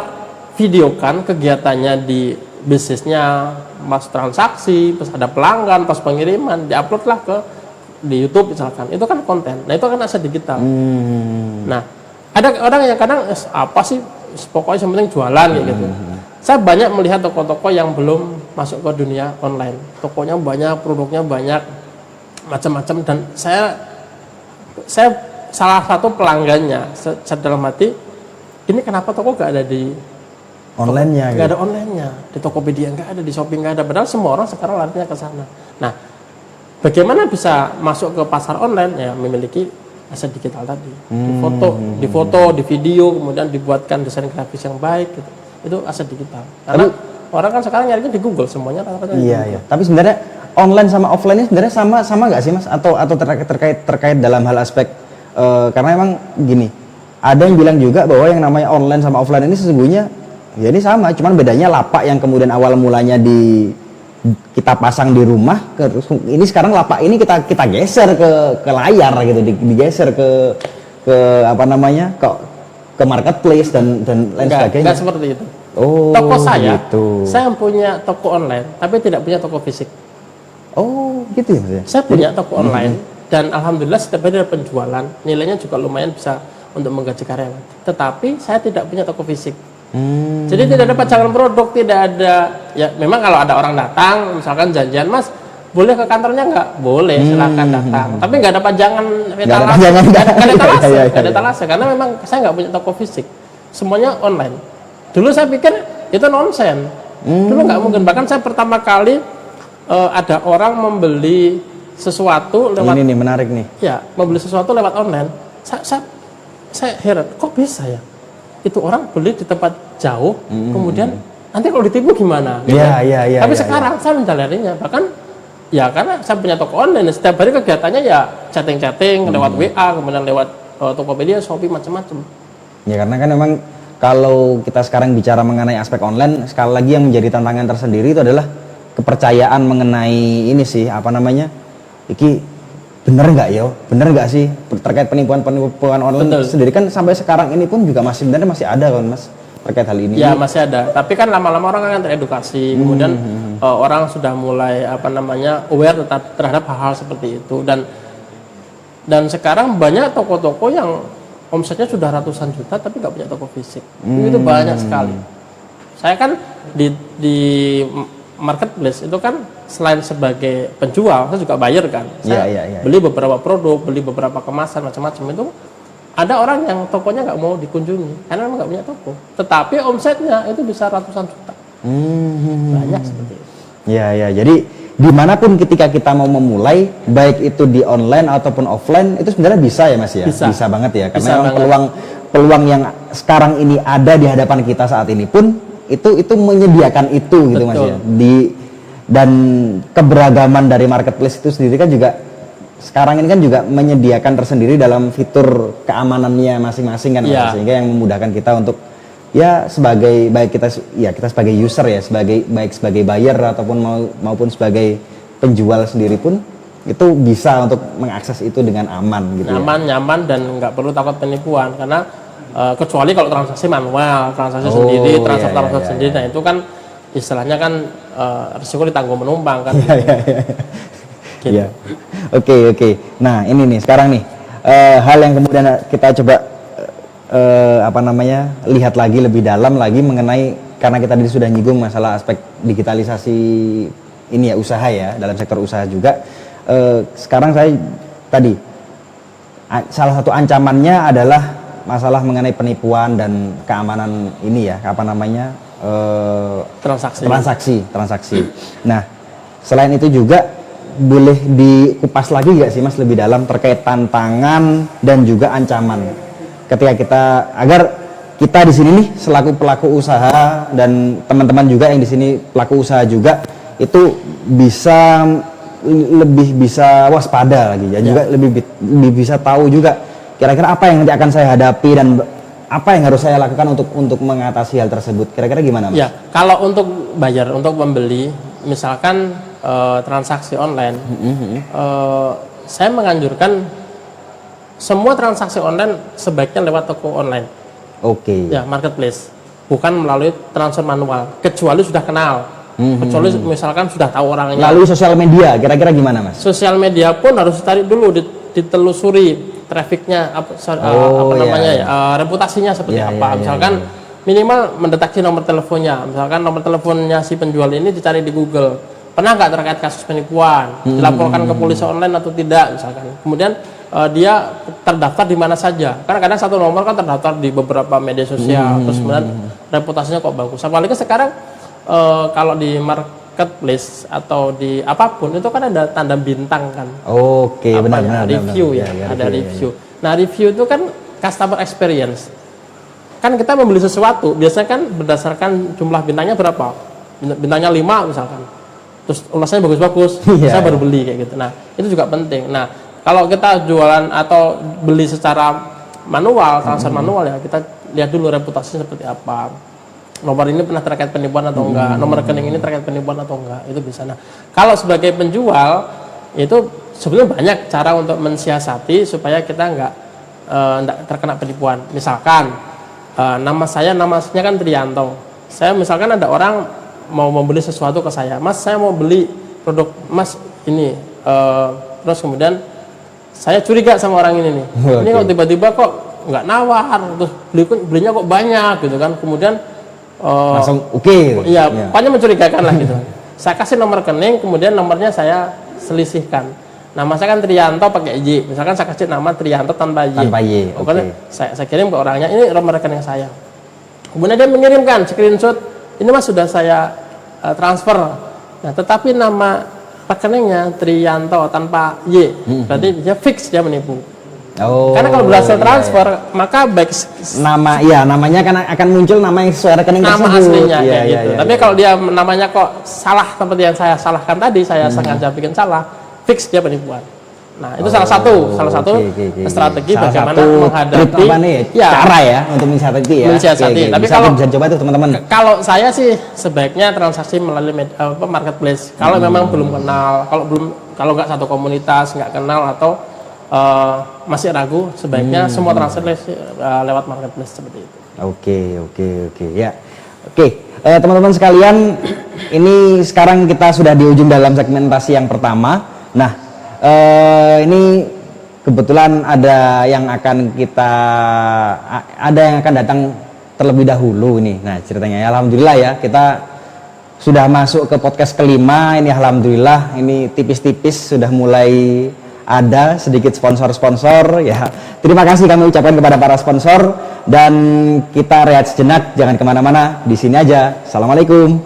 Speaker 2: videokan kegiatannya di bisnisnya, pas transaksi, pas ada pelanggan, pas pengiriman, diupload lah di YouTube misalkan. Itu kan konten. Nah itu kan aset digital. Nah ada orang yang kadang apa sih pokoknya yang penting jualan gitu. Saya banyak melihat toko-toko yang belum masuk ke dunia online. Tokonya banyak, produknya banyak, macam-macam. Dan saya salah satu pelanggannya. Saya dalam hati, ini kenapa toko gak ada di
Speaker 3: online-nya?
Speaker 2: Gak ada online-nya. Di Tokopedia nggak ada, di Shopee nggak ada. Padahal semua orang sekarang larinya ke sana. Nah, bagaimana bisa masuk ke pasar online? Ya memiliki aset digital tadi. Di foto, di video, kemudian dibuatkan desain grafis yang baik gitu. Itu aset digital. Karena orang kan sekarang nyarinya di Google semuanya rata-rata.
Speaker 3: Iya. Tapi sebenarnya online sama offline ini sebenarnya sama nggak sih Mas? Atau terkait dalam hal aspek karena emang gini, ada yang bilang juga bahwa yang namanya online sama offline ini sesungguhnya ya ini sama, cuman bedanya lapak yang kemudian awal mulanya kita pasang di rumah, ini sekarang lapak ini kita geser ke layar gitu, digeser ke apa namanya ke marketplace dan lain sebagainya.
Speaker 2: Enggak seperti itu.
Speaker 3: Oh,
Speaker 2: toko saya,
Speaker 3: gitu.
Speaker 2: Saya punya toko online, tapi tidak punya toko fisik.
Speaker 3: Oh, gitu ya Mas ya? Saya
Speaker 2: punya toko online dan alhamdulillah setiap hari ada penjualan, nilainya juga lumayan bisa untuk menggaji karyawan. Tetapi saya tidak punya toko fisik. Jadi tidak ada pajangan produk, tidak ada. Ya memang kalau ada orang datang, misalkan janjian Mas, boleh ke kantornya nggak? Boleh, silakan datang. Tapi nggak ada pajangan, nggak ada etalase, karena memang saya nggak punya toko fisik. Semuanya online. Dulu saya pikir itu nonsen. Dulu nggak mungkin. Bahkan saya pertama kali ada orang membeli sesuatu lewat.
Speaker 3: Ini nih menarik nih.
Speaker 2: Ya, membeli sesuatu lewat online. Saya heran, kok bisa ya? Itu orang beli di tempat jauh, kemudian nanti kalau ditipu gimana? Gitu. Tapi sekarang saya menjalaninya, bahkan ya karena saya punya toko online, setiap hari kegiatannya ya chatting lewat WA, kemudian lewat Tokopedia, Shopee, macam-macam. Ya
Speaker 3: karena kan memang kalau kita sekarang bicara mengenai aspek online, sekali lagi yang menjadi tantangan tersendiri itu adalah kepercayaan mengenai ini sih, apa namanya, bener nggak sih terkait penipuan online. Betul. Sendiri kan sampai sekarang ini pun juga sebenarnya masih ada kan Mas terkait hal ini.
Speaker 2: Ya masih ada, tapi kan lama-lama orang akan teredukasi, kemudian orang sudah mulai aware terhadap hal-hal seperti itu, dan sekarang banyak toko-toko yang omsetnya sudah ratusan juta tapi nggak punya toko fisik. Itu banyak sekali. Saya kan di marketplace itu kan selain sebagai penjual, saya juga buyer kan. Saya beli beberapa produk, beli beberapa kemasan macam-macam itu. Ada orang yang tokonya nggak mau dikunjungi karena memang nggak punya toko. Tetapi omsetnya itu bisa ratusan juta. Banyak seperti itu.
Speaker 3: Jadi dimanapun ketika kita mau memulai, baik itu di online ataupun offline, itu sebenarnya bisa ya Mas ya?
Speaker 2: Bisa
Speaker 3: banget ya, karena
Speaker 2: Bisa
Speaker 3: memang
Speaker 2: banget.
Speaker 3: peluang yang sekarang ini ada di hadapan kita saat ini pun itu menyediakan itu gitu Mas
Speaker 2: Betul.
Speaker 3: ya. Dan keberagaman dari marketplace itu sendiri kan juga sekarang ini kan juga menyediakan tersendiri dalam fitur keamanannya masing-masing kan Mas,
Speaker 2: Iya.
Speaker 3: sehingga yang memudahkan kita untuk ya sebagai baik kita sebagai user ya, baik sebagai buyer ataupun maupun sebagai penjual sendiri pun itu bisa untuk mengakses itu dengan aman gitu
Speaker 2: Nyaman dan nggak perlu takut penipuan, karena kecuali kalau transaksi manual, transaksi
Speaker 3: Oh,
Speaker 2: sendiri,
Speaker 3: iya,
Speaker 2: transfer
Speaker 3: iya,
Speaker 2: sendiri,
Speaker 3: iya.
Speaker 2: nah itu kan istilahnya kan risiko ditanggung penumpang kan. Gitu.
Speaker 3: ya. Oke. Nah, ini nih sekarang nih hal yang kemudian kita coba lihat lagi lebih dalam lagi mengenai, karena kita tadi sudah nyinggung masalah aspek digitalisasi ini ya, usaha ya, dalam sektor usaha juga. Sekarang saya tadi salah satu ancamannya adalah masalah mengenai penipuan dan keamanan ini ya, transaksi. Nah, selain itu juga boleh dikupas lagi nggak sih Mas lebih dalam terkait tantangan dan juga ancaman ketika agar kita di sini nih selaku pelaku usaha dan teman-teman juga yang di sini pelaku usaha juga itu lebih bisa waspada lagi ya, juga lebih bisa tahu juga kira-kira apa yang nanti akan saya hadapi dan apa yang harus saya lakukan untuk mengatasi hal tersebut. Kira-kira gimana Mas?
Speaker 2: Ya, kalau untuk bayar, untuk membeli, misalkan transaksi online, saya menganjurkan semua transaksi online sebaiknya lewat toko online.
Speaker 3: Oke.
Speaker 2: Ya, marketplace, bukan melalui transfer manual, kecuali sudah kenal, kecuali misalkan sudah tahu orangnya.
Speaker 3: Lalu sosial media, kira-kira gimana Mas?
Speaker 2: Sosial media pun harus cari dulu, ditelusuri trafiknya, reputasinya seperti apa. Misalkan minimal mendeteksi nomor teleponnya, misalkan nomor teleponnya si penjual ini dicari di Google, pernah nggak terkait kasus penipuan, dilaporkan ke polisi online atau tidak, misalkan. Kemudian dia terdaftar di mana saja, karena kadang satu nomor kan terdaftar di beberapa media sosial, terus kemudian reputasinya kok bagus. Apalagi sekarang kalau di marketplace atau di apapun itu kan ada tanda bintang kan.
Speaker 3: Oke, benar.
Speaker 2: Review ya, ada review. Nah, review itu kan customer experience. Kan kita membeli sesuatu, biasanya kan berdasarkan jumlah bintangnya berapa? Bintangnya 5 misalkan. Terus ulasannya bagus-bagus, saya baru beli kayak gitu. Nah, itu juga penting. Nah, kalau kita jualan atau beli secara manual, transfer manual ya, kita lihat dulu reputasinya seperti apa. Nomor ini pernah terkait penipuan atau enggak, nomor rekening ini terkait penipuan atau enggak, itu bisa. Nah, kalau sebagai penjual itu sebenarnya banyak cara untuk mensiasati supaya kita enggak terkena penipuan. Misalkan namanya kan Trianto. Saya misalkan ada orang mau membeli sesuatu ke saya, Mas saya mau beli produk Mas ini, terus kemudian saya curiga sama orang ini nih. Ini kok tiba-tiba kok nggak nawar, terus belinya kok banyak gitu kan. Kemudian
Speaker 3: langsung oke.
Speaker 2: Iya, pokoknya mencurigakan lah gitu. Saya kasih nomor rekening, kemudian nomornya saya selisihkan. Nama saya kan Trianto pakai Y. Misalkan saya kasih nama Trianto tanpa Y. Pokoknya saya kirim ke orangnya, ini nomor rekening saya. Kemudian dia mengirimkan screenshot, ini Mas sudah saya transfer. Nah, tetapi nama rekeningnya Trianto tanpa Y. Berarti dia fix dia menipu. Karena kalau berhasil transfer, maka baik
Speaker 3: namanya kan akan muncul nama yang sesuai rekening
Speaker 2: nama
Speaker 3: tersebut.
Speaker 2: Aslinya kayak gitu. Tapi kalau dia namanya kok salah seperti yang saya salahkan tadi, saya sengaja bikin salah, fix dia penipuan. Nah, itu salah satu strategi bagaimana menghadapi
Speaker 3: cara ya untuk mensiasati ya.
Speaker 2: Tapi
Speaker 3: bisa coba tuh teman-teman.
Speaker 2: Kalau saya sih sebaiknya transaksi melalui marketplace. Kalau memang belum kenal, kalau nggak satu komunitas, nggak kenal atau masih ragu, sebaiknya semua transaksi lewat marketplace seperti itu.
Speaker 3: Oke ya. Teman-teman sekalian, ini sekarang kita sudah di ujung dalam segmentasi yang pertama. Nah, ini kebetulan ada yang akan datang terlebih dahulu ini. Nah, ceritanya ya, alhamdulillah ya, kita sudah masuk ke podcast kelima ini, alhamdulillah ini tipis-tipis sudah mulai ada sedikit sponsor-sponsor ya. Terima kasih kami ucapkan kepada para sponsor, dan kita rehat sejenak, jangan kemana-mana, di sini aja. Assalamualaikum.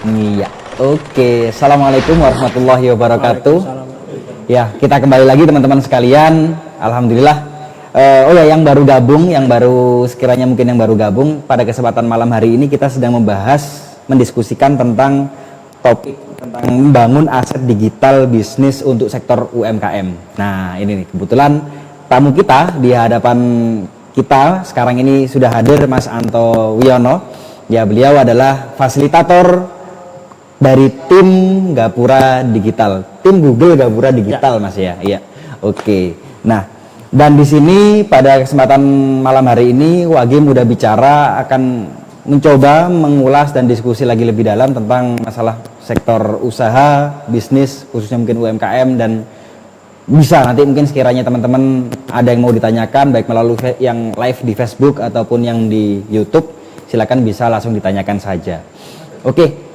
Speaker 3: Iya. Oke. Assalamualaikum warahmatullahi wabarakatuh.
Speaker 2: Waalaikumsalam.
Speaker 3: Ya, kita kembali lagi teman-teman sekalian. Alhamdulillah. Oh ya, yang baru gabung, yang baru sekiranya mungkin yang baru gabung, pada kesempatan malam hari ini kita sedang mendiskusikan tentang topik tentang membangun aset digital bisnis untuk sektor UMKM. Nah, ini nih kebetulan tamu kita di hadapan kita sekarang ini sudah hadir Mas Anto Wiono. Ya, beliau adalah fasilitator dari tim Gapura Digital, tim Google Gapura Digital, Mas ya. Iya. Oke. Nah, dan di sini pada kesempatan malam hari ini Wage Muda Bicara akan mencoba mengulas dan diskusi lagi lebih dalam tentang masalah sektor usaha, bisnis, khususnya mungkin UMKM, dan bisa nanti mungkin sekiranya teman-teman ada yang mau ditanyakan baik melalui yang live di Facebook ataupun yang di YouTube, silakan bisa langsung ditanyakan saja. Oke.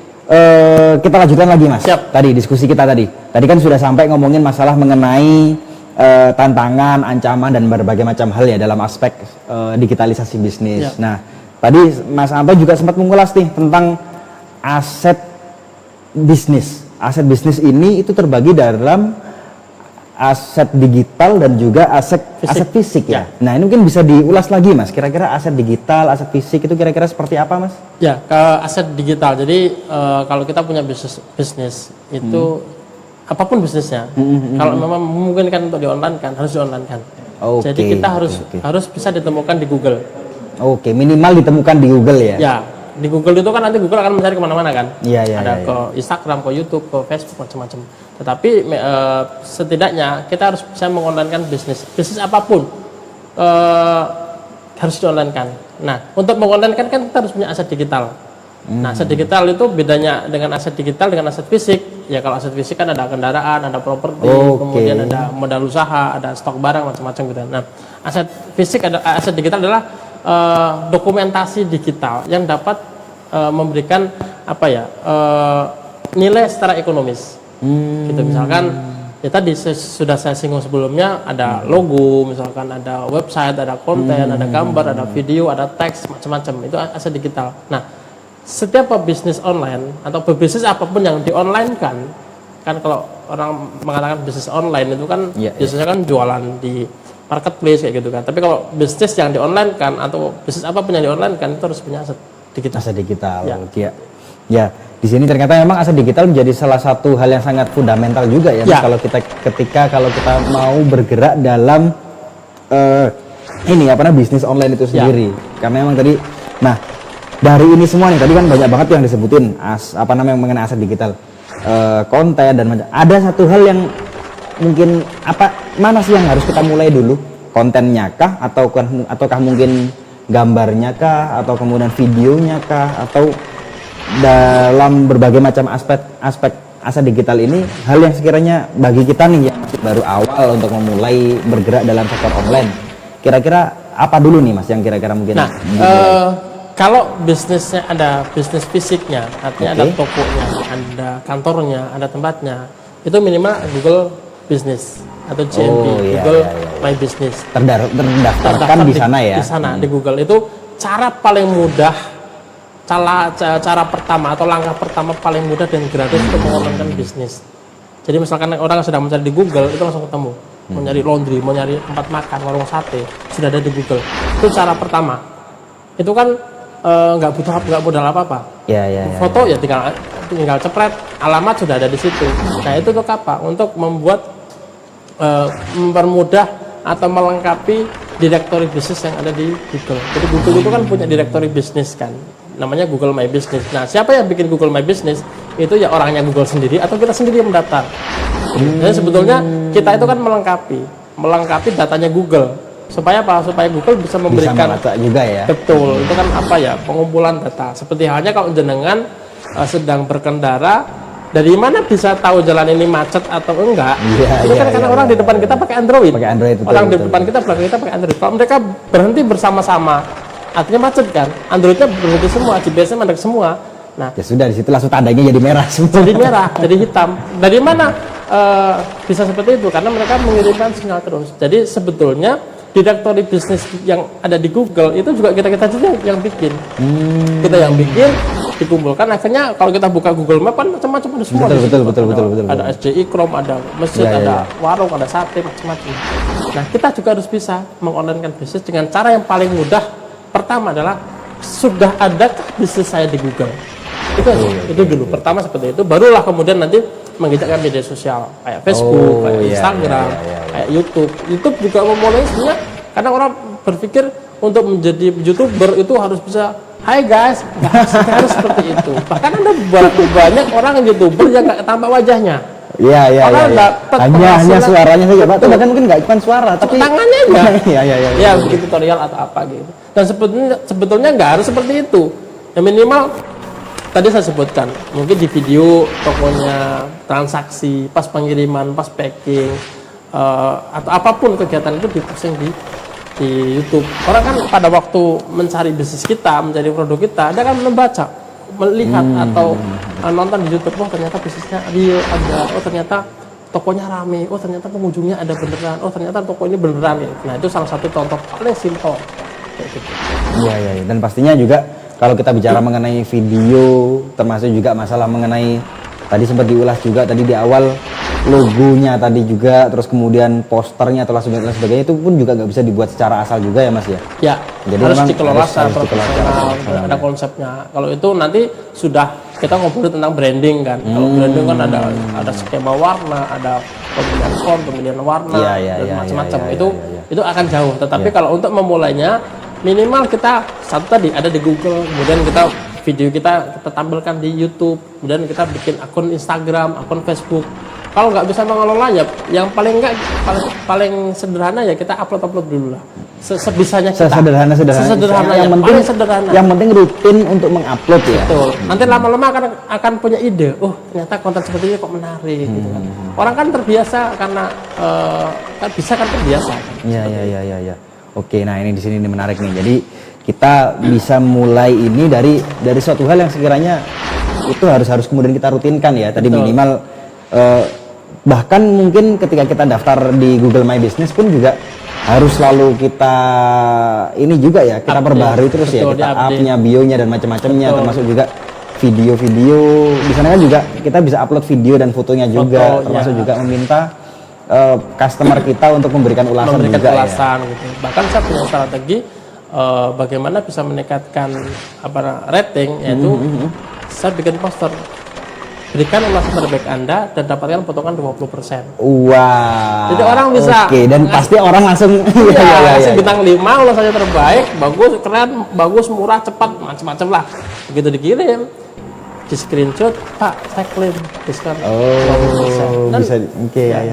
Speaker 3: Kita lanjutkan lagi, Mas.
Speaker 2: Siap.
Speaker 3: Tadi diskusi kita tadi kan sudah sampai ngomongin masalah mengenai tantangan, ancaman dan berbagai macam hal ya dalam aspek digitalisasi bisnis.
Speaker 2: Ya.
Speaker 3: Nah, tadi Mas Anto juga sempat mengulas nih tentang aset bisnis. Aset bisnis ini itu terbagi dalam aset digital dan juga aset fisik ya. Nah, ini mungkin bisa diulas lagi, Mas. Kira-kira aset digital, aset fisik itu kira-kira seperti apa, Mas?
Speaker 2: Ya, ke aset digital. Jadi kalau kita punya bisnis itu apapun bisnisnya, kalau memang memungkinkan untuk di-online kan, harus di-online kan.
Speaker 3: Oke,
Speaker 2: Jadi kita harus bisa ditemukan di Google.
Speaker 3: Oke, minimal ditemukan di Google ya.
Speaker 2: Ya, di Google itu kan nanti Google akan mencari kemana-mana kan.
Speaker 3: Iya.
Speaker 2: Ada ke Instagram, ke YouTube, ke Facebook, macam-macam. Tetapi setidaknya kita harus bisa mengonlinekan bisnis apapun harus di-onlinekan. Nah, untuk mengonlinekan kan kita harus punya aset digital. Nah, aset digital itu bedanya dengan aset digital dengan aset fisik. Ya, kalau aset fisik kan ada kendaraan, ada properti, kemudian ada modal usaha, ada stok barang macam-macam gitu. Nah, aset fisik aset digital adalah dokumentasi digital yang dapat memberikan nilai secara ekonomis. Gitu, misalkan ya tadi sudah saya singgung sebelumnya, ada logo, misalkan ada website, ada konten, ada gambar, ada video, ada teks, macam-macam. Itu aset digital. Nah, setiap bisnis online atau bisnis apapun yang di-online kan kalau orang mengatakan bisnis online itu kan biasanya kan jualan di marketplace kayak gitu kan. Tapi kalau bisnis yang di-online kan atau bisnis apapun yang di-online kan itu harus punya aset digital.
Speaker 3: Aset digital.
Speaker 2: Ya.
Speaker 3: Ya, di sini ternyata memang aset digital menjadi salah satu hal yang sangat fundamental juga ya. Kalau kita mau bergerak dalam bisnis online itu sendiri. Karena memang tadi dari ini semua nih, tadi kan banyak banget yang disebutin mengenai aset digital, konten dan macam. Ada satu hal yang mungkin mana sih yang harus kita mulai dulu? Kontennya kah, ataukah mungkin gambarnya kah, atau kemudian videonya kah, atau dalam berbagai macam aspek aset digital ini hal yang sekiranya bagi kita nih yang masih baru awal untuk memulai bergerak dalam sektor online, kira-kira apa dulu nih, Mas, yang kira-kira mungkin?
Speaker 2: Kalau bisnisnya ada bisnis fisiknya, artinya ada tokonya, ada kantornya, ada tempatnya, itu minimal Google Business atau GMB, Google My Business.
Speaker 3: Terdaftarkan di sana ya?
Speaker 2: Di sana, di Google. Itu cara paling mudah, cara pertama atau langkah pertama paling mudah dan gratis untuk mengembangkan bisnis. Jadi misalkan orang yang sedang mencari di Google, itu langsung ketemu. Mau nyari laundry, mau nyari tempat makan, warung sate, sudah ada di Google. Itu cara pertama. Itu kan nggak modal apa-apa. Foto ya tinggal cepret, alamat sudah ada di situ. Nah, itu untuk apa? Untuk mempermudah atau melengkapi direktori bisnis yang ada di Google. Jadi Google itu kan punya direktori bisnis kan, namanya Google My Business. Nah, siapa yang bikin Google My Business? Itu ya orangnya Google sendiri atau kita sendiri yang mendaftar. Jadi sebetulnya kita itu kan melengkapi datanya Google. Supaya apa? Supaya Google bisa memberikan
Speaker 3: juga ya.
Speaker 2: Betul, itu kan pengumpulan data. Seperti halnya kalau jenengan sedang berkendara, dari mana bisa tahu jalan ini macet atau enggak? Itu kan karena orang di depan kita pakai Android. Orang di depan kita, belakang kita pakai Android. Kalau mereka berhenti bersama-sama, artinya macet kan? Androidnya berhenti semua, GPS-nya mandek semua. Nah,
Speaker 3: ya sudah, di situ langsung tandanya jadi merah semua.
Speaker 2: Jadi merah, jadi hitam. Dari mana bisa seperti itu? Karena mereka mengirimkan sinyal terus. Jadi sebetulnya direktori bisnis yang ada di Google itu juga kita saja yang bikin. Kita yang bikin, dikumpulkan. Akhirnya kalau kita buka Google Map kan macam-macam ada semua.
Speaker 3: Betul.
Speaker 2: Ada SDI, Chrome, ada masjid, ada warung, ada sate, macam-macam. Nah, kita juga harus bisa mengonlinekan bisnis dengan cara yang paling mudah. Pertama adalah sudah ada bisnis saya di Google. Itu dulu. Pertama seperti itu, barulah kemudian nanti menginjakkan media sosial kayak Facebook, kayak Instagram, kayak YouTube. YouTube juga memulai sebenarnya karena orang berpikir untuk menjadi YouTuber itu harus bisa, hai guys, harus seperti itu. Bahkan ada banyak orang YouTuber yang nggak tampak wajahnya.
Speaker 3: Iya. Hanya suaranya saja, Pak. Bahkan mungkin nggak iklan suara, tapi
Speaker 2: tangannya enggak.
Speaker 3: Iya.
Speaker 2: Bikin tutorial atau apa gitu. Dan sebetulnya nggak harus seperti itu. Ya minimal tadi saya sebutkan, mungkin di video tokonya, transaksi, pas pengiriman, pas packing, atau apapun kegiatan itu diposting di YouTube. Orang kan pada waktu mencari bisnis kita, mencari produk kita, dia kan membaca, melihat atau nonton di YouTube, oh ternyata bisnisnya real ada, oh ternyata tokonya rame, oh ternyata pengunjungnya ada beneran, oh ternyata toko ini beneran. Nah itu salah satu contoh paling simpel.
Speaker 3: Iya. Dan pastinya juga kalau kita bicara mengenai video, termasuk juga masalah mengenai tadi sempat diulas juga tadi di awal logonya tadi juga, terus kemudian posternya atau sebagainya itu pun juga nggak bisa dibuat secara asal juga ya Mas ya.
Speaker 2: Ya. Jadi harus dikelola secara profesional, ada
Speaker 3: ya.
Speaker 2: konsepnya. Kalau itu nanti sudah kita ngobrol tentang branding kan. Kalau branding kan ada skema warna, ada pemilihan font, pemilihan warna, dan macam-macam. Itu akan jauh. Tetapi kalau untuk memulainya minimal kita satu tadi ada di Google, kemudian video kita tampilkan di YouTube, kemudian kita bikin akun Instagram, akun Facebook. Kalau nggak bisa mengelolanya, yang paling sederhana ya kita upload dulu lah. Sebisanya kita. Sesederhana yang penting rutin untuk mengupload ya. Betul. Nanti lama-lama akan punya ide. Oh, ternyata konten seperti ini kok menarik gitu kan. Orang kan terbiasa karena terbiasa.
Speaker 3: Iya. Oke, nah ini di sini menarik nih. Jadi kita bisa mulai ini dari suatu hal yang sekiranya itu harus kemudian kita rutinkan ya. Tadi minimal bahkan mungkin ketika kita daftar di Google My Business pun juga harus selalu kita ini juga ya, kita perbaharui terus ya, kita up-nya, bio-nya dan macam-macamnya, termasuk juga video-video. Di sana kan juga kita bisa upload video dan fotonya juga, termasuk juga meminta customer kita untuk memberikan ulasan juga
Speaker 2: gitu. Bahkan saya punya strategi bagaimana bisa meningkatkan rating, yaitu saya bikin poster, berikan ulasan terbaik Anda dan dapatkan potongan 20%.
Speaker 3: Wah.
Speaker 2: Jadi orang bisa.
Speaker 3: Oke, dan pasti orang langsung
Speaker 2: kasih bintang 5, ulasannya terbaik, bagus, keren, bagus, murah, cepat, macam-macam lah. Begitu dikirim, di screenshot, Pak, saya klaim diskon 20%. Dan
Speaker 3: bisa,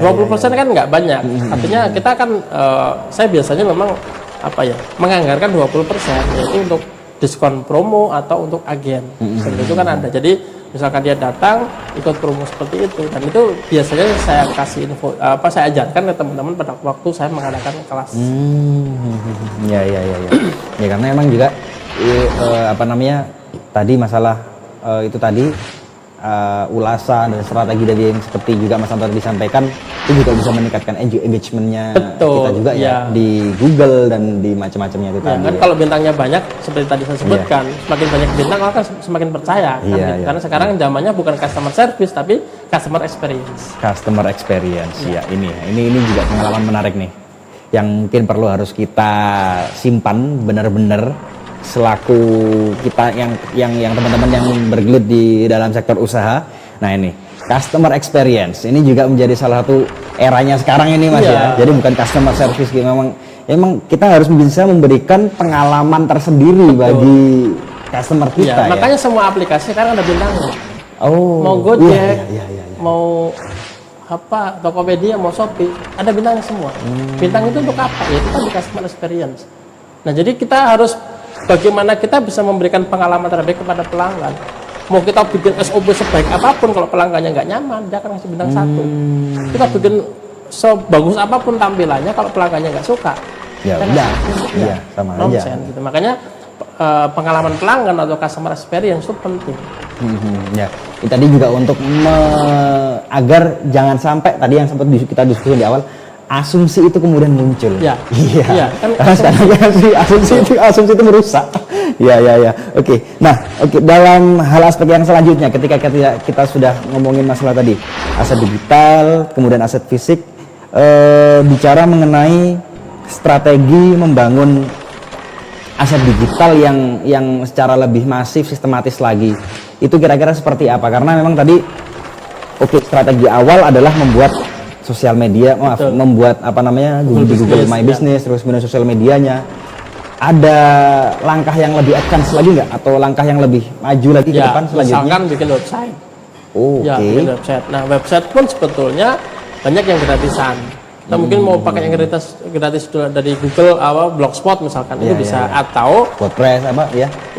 Speaker 2: 20% kan nggak banyak. Artinya kita kan, saya biasanya memang menganggarkan 20%, yaitu untuk diskon promo atau untuk agen. Seperti itu kan ada. Jadi misalkan dia datang ikut promo seperti itu, dan itu biasanya saya kasih info, saya ajarkan ke teman-teman pada waktu saya mengadakan kelas.
Speaker 3: Ya karena emang juga tadi masalah itu tadi ulasan dan strategi dari yang seperti juga Mas Anto disampaikan, itu juga bisa meningkatkan engagementnya kita juga ya di Google dan di macam-macamnya itu tadi.
Speaker 2: Kan kalau bintangnya banyak seperti tadi saya sebutkan, semakin banyak bintang orang kan semakin percaya kan, karena sekarang zamannya bukan customer service tapi customer experience.
Speaker 3: Customer experience ya, ini juga pengalaman menarik nih yang mungkin perlu harus kita simpan benar-benar selaku kita yang teman-teman yang bergelut di dalam sektor usaha. Nah ini customer experience ini juga menjadi salah satu eranya sekarang ini Mas ya. Jadi bukan customer service, memang kita harus bisa memberikan pengalaman tersendiri bagi customer kita ya.
Speaker 2: Makanya semua aplikasi sekarang ada bintangnya. Mau Gojek, mau Tokopedia, mau Shopee, ada bintangnya semua. Bintang itu untuk apa? Ya itu kan di customer experience. Nah jadi kita harus bagaimana kita bisa memberikan pengalaman terbaik kepada pelanggan. Mau kita bikin SOP sebaik apapun, kalau pelanggannya nggak nyaman, dia akan ngasih bintang 1. Kita bikin sebagus apapun tampilannya, kalau pelanggannya nggak suka,
Speaker 3: ya udah, sama aja.
Speaker 2: Gitu. Makanya pengalaman pelanggan atau customer experience itu penting.
Speaker 3: Ini tadi juga untuk agar jangan sampai tadi yang sempat kita diskusi di awal, asumsi itu kemudian muncul.
Speaker 2: Ya.
Speaker 3: Iya.
Speaker 2: Iya, kan
Speaker 3: Karena sekarang asumsi itu merusak. Ya. Oke. Nah, dalam hal aspek yang selanjutnya ketika kita sudah ngomongin masalah tadi aset digital, kemudian aset fisik, bicara mengenai strategi membangun aset digital yang secara lebih masif, sistematis lagi. Itu kira-kira seperti apa? Karena memang tadi strategi awal adalah membuat sosial media, membuat Google My Business, terus kemudian sosial medianya. Ada langkah yang lebih advance lagi nggak? Atau langkah yang lebih maju lagi ke depan selanjutnya?
Speaker 2: Misalkan bikin website.
Speaker 3: Oke.
Speaker 2: Bikin website. Nah, website pun sebetulnya banyak yang gratisan. Kita mungkin mau pakai yang gratis dari Google Blogspot misalkan, itu bisa. Atau
Speaker 3: WordPress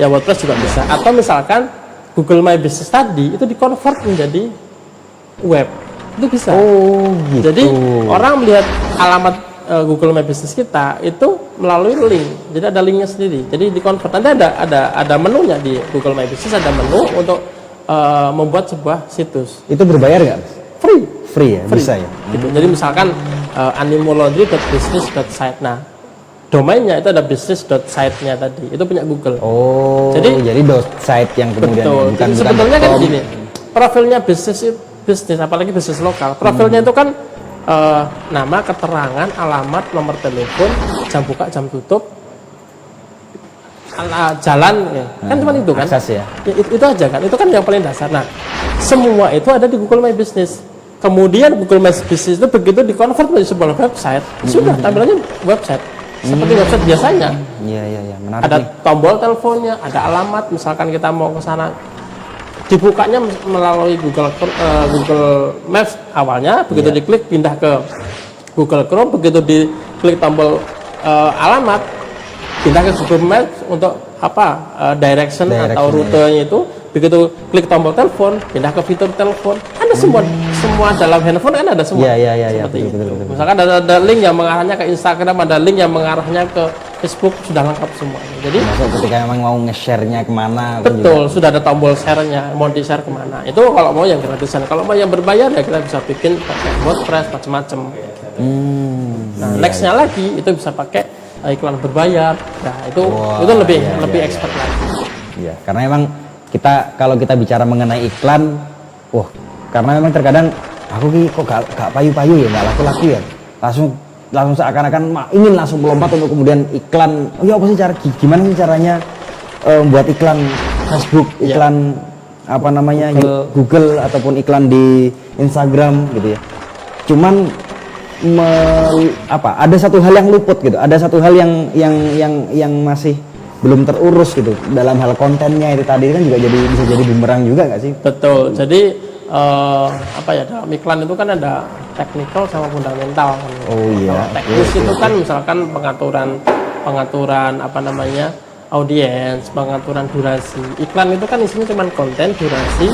Speaker 2: Ya WordPress juga bisa. Atau misalkan Google My Business tadi itu di-convert menjadi web. Itu bisa.
Speaker 3: Oh, gitu.
Speaker 2: Jadi orang melihat alamat Google My Business kita itu melalui link. Jadi ada linknya sendiri. Jadi di-convert. Nanti ada menunya di Google My Business, ada menu untuk membuat sebuah situs.
Speaker 3: Itu berbayar nggak? Free ya, bisa ya.
Speaker 2: Gitu. Jadi misalkan animolaundry.business.site. Nah, domainnya itu ada business.site-nya tadi. Itu punya Google.
Speaker 3: Oh, jadi .site yang kemudian
Speaker 2: betul.
Speaker 3: bukan
Speaker 2: Sebetulnya kan gini. Profilnya bisnis apalagi bisnis lokal. Profilnya itu kan nama, keterangan, alamat, nomor telepon, jam buka, jam tutup, jalan ya. Kan cuma itu kan.
Speaker 3: Akses ya.
Speaker 2: Itu aja kan. Itu kan yang paling dasar. Nah, semua itu ada di Google My Business. Kemudian Google My Business itu begitu dikonvert menjadi sebuah website, sudah tampilannya website. Seperti website biasanya.
Speaker 3: Iya, menarik.
Speaker 2: Ada tombol teleponnya, ada alamat, misalkan kita mau ke sana. Dibukanya melalui Google Maps awalnya, begitu diklik pindah ke Google Chrome, begitu diklik tombol alamat, pindah ke Google Maps untuk direction atau rutenya itu. Begitu klik tombol telepon, pindah ke fitur telepon. Ada semua dalam handphone kan ada semua.
Speaker 3: Iya.
Speaker 2: Seperti itu. Misalkan ada link yang mengarahnya ke Instagram, ada link yang mengarahnya ke Facebook, sudah lengkap semua. Jadi
Speaker 3: ketika memang mau nge-share-nya kemana?
Speaker 2: Betul, sudah ada tombol share-nya, mau di-share kemana. Itu kalau mau yang gratisan. Kalau mau yang berbayar ya kita bisa bikin pakai WordPress macam-macam. Nah, nextnya lagi itu bisa pakai iklan berbayar. Nah, itu lebih expert lagi.
Speaker 3: Iya, karena memang kalau kita bicara mengenai iklan, karena memang terkadang aku kok gak payu-payu ya, nggak laku-laku ya, langsung seakan-akan ingin langsung melompat untuk kemudian iklan. Apa sih gimana sih caranya buat iklan Facebook, iklan Google ataupun iklan di Instagram gitu ya. Cuman ada satu hal yang luput gitu, ada satu hal yang masih belum terurus gitu dalam hal kontennya itu tadi kan juga bisa jadi bumerang juga nggak sih?
Speaker 2: Betul. Jadi dalam iklan itu kan ada teknikal sama fundamental.
Speaker 3: Oh iya.
Speaker 2: Kalau teknis itu kan misalkan pengaturan audiens, pengaturan durasi. Iklan itu kan isinya cuma konten, durasi,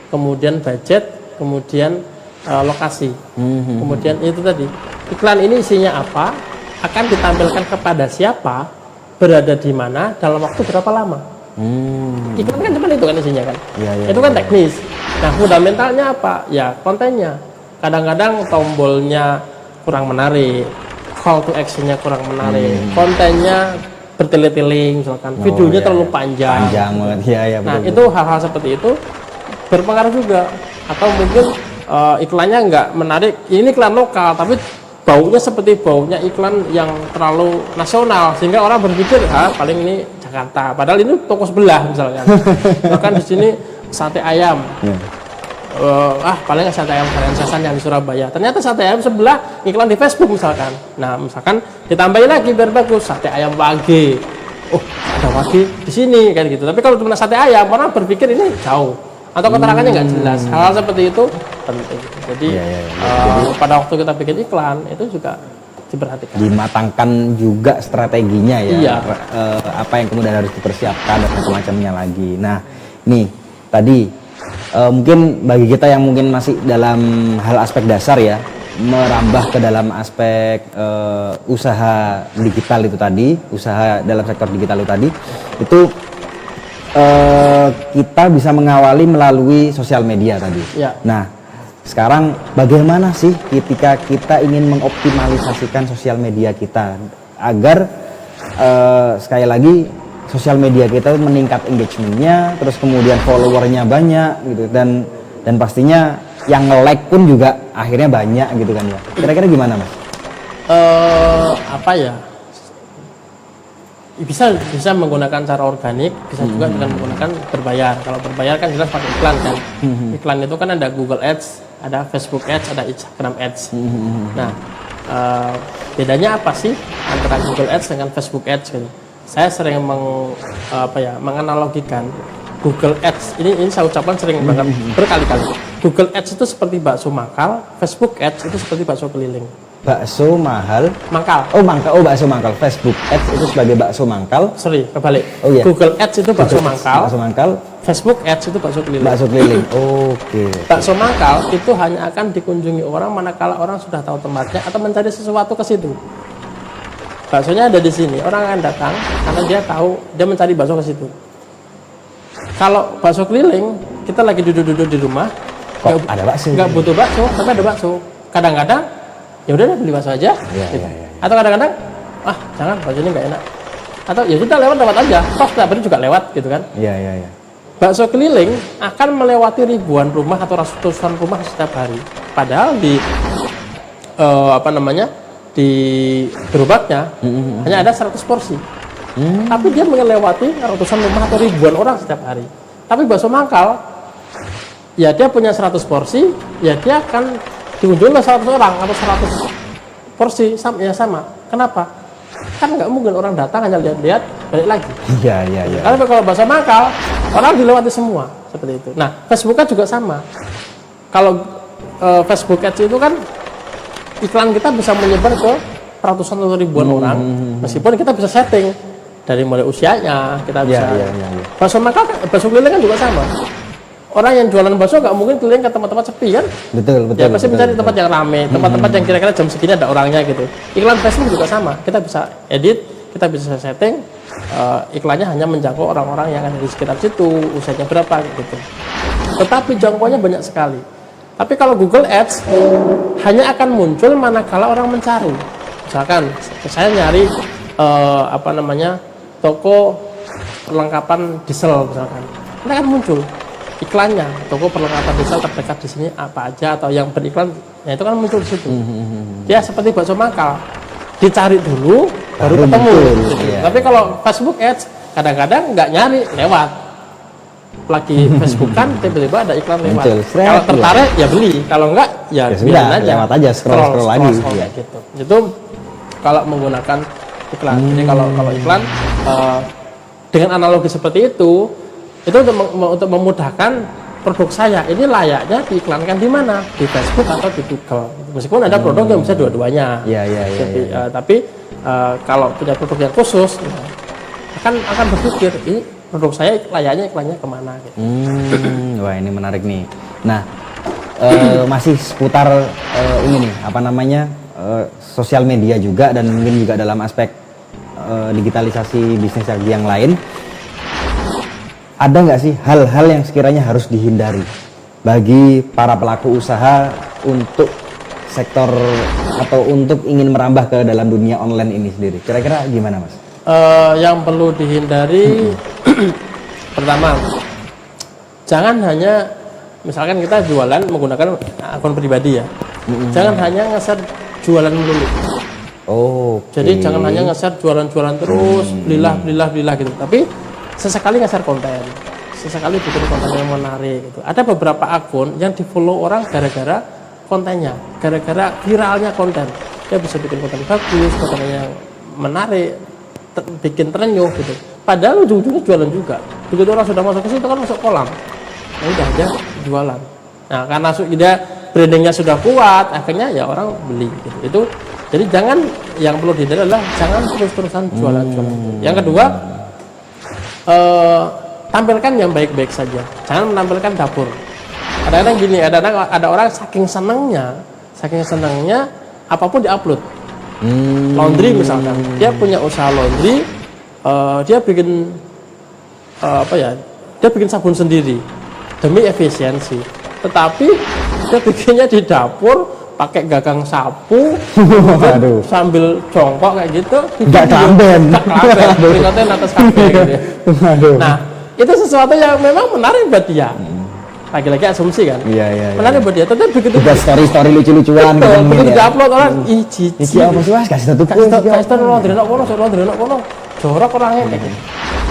Speaker 2: kemudian budget, kemudian lokasi. Kemudian itu tadi. Iklan ini isinya apa? Akan ditampilkan kepada siapa? Berada di mana, dalam waktu berapa lama. Iklan kan cuma itu kan isinya kan. Itu kan teknis. Nah, fundamentalnya apa? Ya kontennya. Kadang-kadang tombolnya kurang menarik, call to actionnya kurang menarik, kontennya bertele-tele misalkan, videonya terlalu panjang
Speaker 3: banget. Iya,
Speaker 2: nah, itu hal-hal seperti itu berpengaruh juga. Atau mungkin iklannya nggak menarik. Ini iklan lokal tapi baunya seperti baunya iklan yang terlalu nasional sehingga orang berpikir paling ini Jakarta, padahal ini toko sebelah misalkan. Bahkan di sini sate ayam, paling sate ayam varian Sasan yang di Surabaya, ternyata sate ayam sebelah iklan di Facebook misalkan. Nah, misalkan ditambahin lagi biar bagus, sate ayam Wage, ada Wage di sini kan gitu. Tapi kalau cuma sate ayam, orang berpikir ini jauh atau keterangannya nggak jelas. Hal-hal seperti itu penting. Jadi pada waktu kita bikin iklan itu juga diperhatikan.
Speaker 3: Dimatangkan juga strateginya ya. Apa yang kemudian harus dipersiapkan dan macam-macamnya lagi. Nah, nih tadi mungkin bagi kita yang mungkin masih dalam hal aspek dasar ya, merambah ke dalam aspek usaha digital itu tadi, usaha dalam sektor digital itu tadi, itu kita bisa mengawali melalui sosial media tadi.
Speaker 2: Ya.
Speaker 3: Nah, Sekarang bagaimana sih ketika kita ingin mengoptimalisasikan sosial media kita agar sekali lagi sosial media kita meningkat engagementnya, terus kemudian followernya banyak gitu, dan pastinya yang nge-like pun juga akhirnya banyak gitu kan ya. Kira-kira gimana Mas?
Speaker 2: Apa ya? Bisa menggunakan cara organik, bisa juga dengan menggunakan berbayar. Kalau berbayar kan jelas pakai iklan kan. Iklan itu kan ada Google Ads, ada Facebook Ads, ada Instagram Ads. Nah, bedanya apa sih antara Google Ads dengan Facebook Ads gitu? Saya sering menganalogikan Google Ads ini saya ucapkan sering banget berkali-kali. Google Ads itu seperti bakso mangkal, Facebook Ads itu seperti bakso keliling.
Speaker 3: Bakso mahal,
Speaker 2: Mangkal.
Speaker 3: Oh bakso mangkal. Facebook Ads itu sebagai bakso mangkal.
Speaker 2: Sorry, kebalik.
Speaker 3: Oh iya.
Speaker 2: Google Ads itu bakso mangkal.
Speaker 3: Bakso mangkal.
Speaker 2: Facebook Ads itu bakso keliling.
Speaker 3: Bakso keliling. Oke.
Speaker 2: Bakso mangkal itu hanya akan dikunjungi orang manakala orang sudah tahu tempatnya atau mencari sesuatu ke situ. Baksonya ada di sini, orang akan datang karena dia tahu dia mencari bakso ke situ. Kalau bakso keliling, kita lagi duduk-duduk di rumah,
Speaker 3: Kok ada bakso?
Speaker 2: Nggak butuh bakso, tapi ada bakso. Kadang-kadang ya udah beli bakso aja.
Speaker 3: Iya,
Speaker 2: gitu.
Speaker 3: iya, iya.
Speaker 2: Atau kadang-kadang jangan bakso ini nggak enak. Atau ya kita lewat aja, toh setiap hari juga lewat gitu kan.
Speaker 3: Iya.
Speaker 2: Bakso keliling akan melewati ribuan rumah atau ratusan rumah setiap hari. Padahal di di gerobaknya hanya ada 100 porsi. Tapi dia melewati ratusan rumah atau ribuan orang setiap hari. Tapi bakso mangkal, ya dia punya 100 porsi, ya dia akan dikunjungi oleh 100 orang atau 100 porsi sama. Kenapa? Kan nggak mungkin orang datang hanya lihat-lihat balik lagi.
Speaker 3: Iya.
Speaker 2: Karena kalau bakso mangkal, orang dilewati semua seperti itu. Nah, Facebook Ads juga sama. Kalau Facebook Ads itu kan iklan kita bisa menyebar ke ratusan atau ribuan orang, meskipun kita bisa setting dari mulai usianya, kita bisa. Bakso mangkal, bakso keliling kan juga sama. Orang yang jualan bakso nggak mungkin keliling ke tempat-tempat sepi kan?
Speaker 3: Betul.
Speaker 2: Ya pasti mencari tempat yang ramai, tempat-tempat yang kira-kira jam segini ada orangnya gitu. Iklan Facebook juga sama, kita bisa edit, kita bisa setting, iklannya hanya menjangkau orang-orang yang ada di sekitar situ, usianya berapa gitu. Tetapi jangkauannya banyak sekali. Tapi kalau Google Ads hanya akan muncul manakala orang mencari. Misalkan saya nyari toko perlengkapan diesel misalkan, ini akan muncul iklannya, toko perlengkapan diesel terdekat di sini apa aja, atau yang beriklan, ya itu kan muncul di situ. Ya seperti bakso mangkal, dicari dulu baru ketemu. Gitu.
Speaker 3: Iya.
Speaker 2: Tapi kalau Facebook Ads kadang-kadang nggak nyari, lewat lagi Facebook kan tiba-tiba ada iklan lewat. Kalau tertarik ya beli, kalau enggak ya biarin aja.
Speaker 3: Lewat aja scroll lagi.
Speaker 2: Iya. Gitu. Itu kalau menggunakan iklan. Jadi kalau iklan dengan analogi seperti itu untuk memudahkan produk saya ini layaknya diiklankan di mana, di Facebook atau di Google. Meskipun ada produk yang bisa dua-duanya.
Speaker 3: Iya.
Speaker 2: Tapi kalau punya produk yang khusus, akan berpikir ini produk saya layaknya iklannya kemana gitu.
Speaker 3: Wah ini menarik nih. Nah masih seputar ini nih sosial media juga, dan mungkin juga dalam aspek digitalisasi bisnis yang lain. Ada nggak sih hal-hal yang sekiranya harus dihindari bagi para pelaku usaha untuk sektor atau untuk ingin merambah ke dalam dunia online ini sendiri? Kira-kira gimana Mas?
Speaker 2: Yang perlu dihindari pertama, jangan hanya misalkan kita jualan menggunakan akun pribadi ya, jangan hanya nge-share jualan melulu. Jadi jangan hanya nge-share jualan-jualan terus, belilah gitu. Tapi sesekali nge-share konten, sesekali bikin konten yang menarik gitu. Ada beberapa akun yang di-follow orang gara-gara kontennya, gara-gara viralnya konten. Dia bisa bikin konten bagus, konten yang menarik, bikin terenyuh gitu. Padahal ujung-ujungnya jualan juga. Begitu orang sudah masuk ke situ kan masuk kolam, nah udah dia jualan. Nah karena dia brandingnya sudah kuat, akhirnya ya orang beli gitu. Jadi jangan, yang perlu dihindari adalah jangan terus-terusan jualan-jualan. Yang kedua, tampilkan yang baik-baik saja, jangan menampilkan dapur. Kadang-kadang gini, ada orang saking senangnya apapun diupload. Laundry misalkan, dia punya usaha laundry, dia bikin dia bikin sabun sendiri demi efisiensi. Tetapi Dia bikinnya di dapur, pakai gagang sapu,
Speaker 3: Waduh.
Speaker 2: sambil jongkok kayak gitu.
Speaker 3: Nggak kelamben.
Speaker 2: Nggak kelamben, berikutnya atas kafe gitu ya.
Speaker 3: Waduh.
Speaker 2: Nah, itu sesuatu yang memang menarik buat dia. Lagi-lagi asumsi kan.
Speaker 3: Iya.
Speaker 2: Menarik buat dia. Tapi begitu
Speaker 3: Juga story lucu-lucuan
Speaker 2: betul,
Speaker 3: gitu
Speaker 2: begitu
Speaker 3: ya.
Speaker 2: diupload orang, ih cici.
Speaker 3: Iki apa sih Mas? Kasih satu
Speaker 2: Kasih tahu orang drenok kono, orang drenok kono. Jorok orangnya kayak gitu.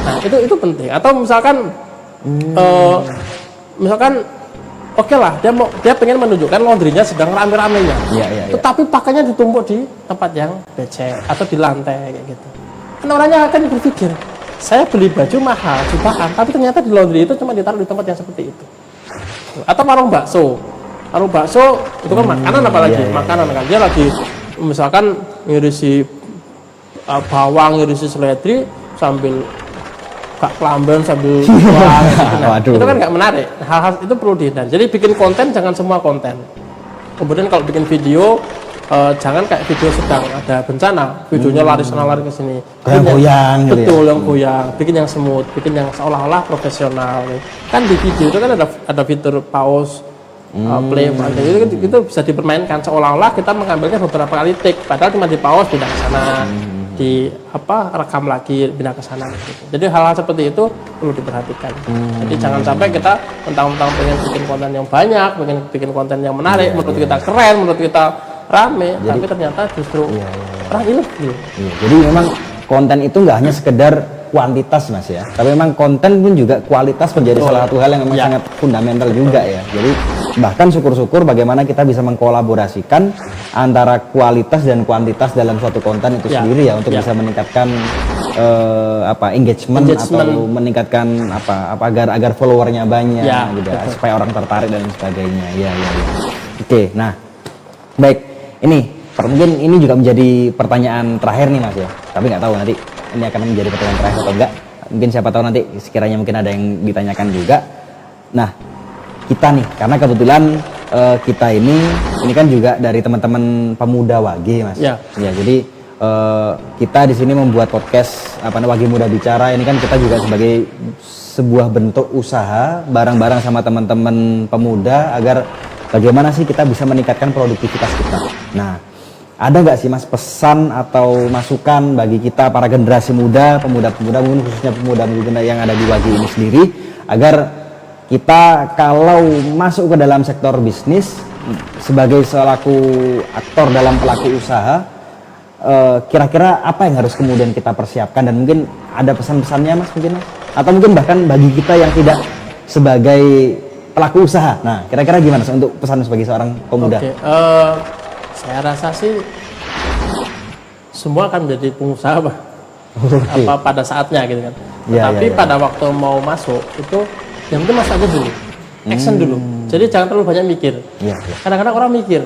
Speaker 2: Nah, itu penting. Atau misalkan oke lah, dia pengen menunjukkan laundrynya sedang rame-ramenya.
Speaker 3: Iya.
Speaker 2: Tetapi pakainya ditumpuk di tempat yang becek atau di lantai kayak gitu. Kan orangnya akan berpikir, saya beli baju mahal, jutaan, tapi ternyata di laundry itu cuma ditaruh di tempat yang seperti itu. Atau warung bakso itu kan makanan apalagi, makanan kan dia lagi misalkan ngirisi bawang, ngirisi seledri sambil gak kelamben sambil wah, gitu. Nah,
Speaker 3: Waduh.
Speaker 2: itu kan nggak menarik. Hal-hal itu perlu dihindari. Jadi bikin konten jangan semua konten. Kemudian kalau bikin video jangan kayak video sedang ada bencana, videonya lari sana lari ke sini.
Speaker 3: Goyang gitu ya.
Speaker 2: Betul, yang goyang. Bikin yang smooth, bikin yang seolah-olah profesional. Kan di video itu kan ada fitur pause, play, itu bisa dipermainkan seolah-olah kita mengambilnya beberapa kali take, padahal cuma di pause pindah ke sana. Di rekam lagi pindah ke sana gitu. Jadi hal-hal seperti itu perlu diperhatikan. Jadi jangan sampai kita mentang-mentang pengen bikin konten yang banyak, pengen bikin konten yang menarik, menurut kita keren, menurut kita rame, tapi ternyata justru orang ilfil.
Speaker 3: Iya, jadi memang konten itu nggak hanya sekedar kuantitas Mas ya, tapi memang konten pun juga kualitas menjadi salah satu hal yang memang sangat fundamental juga ya. Jadi bahkan syukur-syukur bagaimana kita bisa mengkolaborasikan antara kualitas dan kuantitas dalam suatu konten itu sendiri ya untuk bisa meningkatkan engagement atau meningkatkan agar followernya banyak gitu ya, supaya orang tertarik dan sebagainya. Iya. Oke, nah baik. Mungkin ini juga menjadi pertanyaan terakhir nih Mas ya. Tapi nggak tahu nanti ini akan menjadi pertanyaan terakhir atau enggak. Mungkin siapa tahu nanti sekiranya mungkin ada yang ditanyakan juga. Nah, kita nih karena kebetulan kita ini kan juga dari teman-teman pemuda Wage Mas. Ya, jadi kita di sini membuat podcast Wage Muda Bicara ini kan kita juga sebagai sebuah bentuk usaha bareng-bareng sama teman-teman pemuda agar bagaimana sih kita bisa meningkatkan produktivitas kita. Nah, ada nggak sih Mas pesan atau masukan bagi kita para generasi muda, pemuda-pemuda mungkin khususnya pemuda-pemuda yang ada di Wage ini sendiri agar kita kalau masuk ke dalam sektor bisnis sebagai selaku aktor dalam pelaku usaha kira-kira apa yang harus kemudian kita persiapkan dan mungkin ada pesan-pesannya Mas mungkin Mas? Atau mungkin bahkan bagi kita yang tidak sebagai pelaku usaha. Nah, kira-kira gimana untuk pesan sebagai seorang pemuda?
Speaker 2: Saya rasa sih semua akan menjadi pengusaha pada saatnya gitu kan. Tapi pada waktu mau masuk itu yang penting masuk aja dulu, action dulu. Jadi jangan terlalu banyak mikir. Kadang-kadang orang mikir.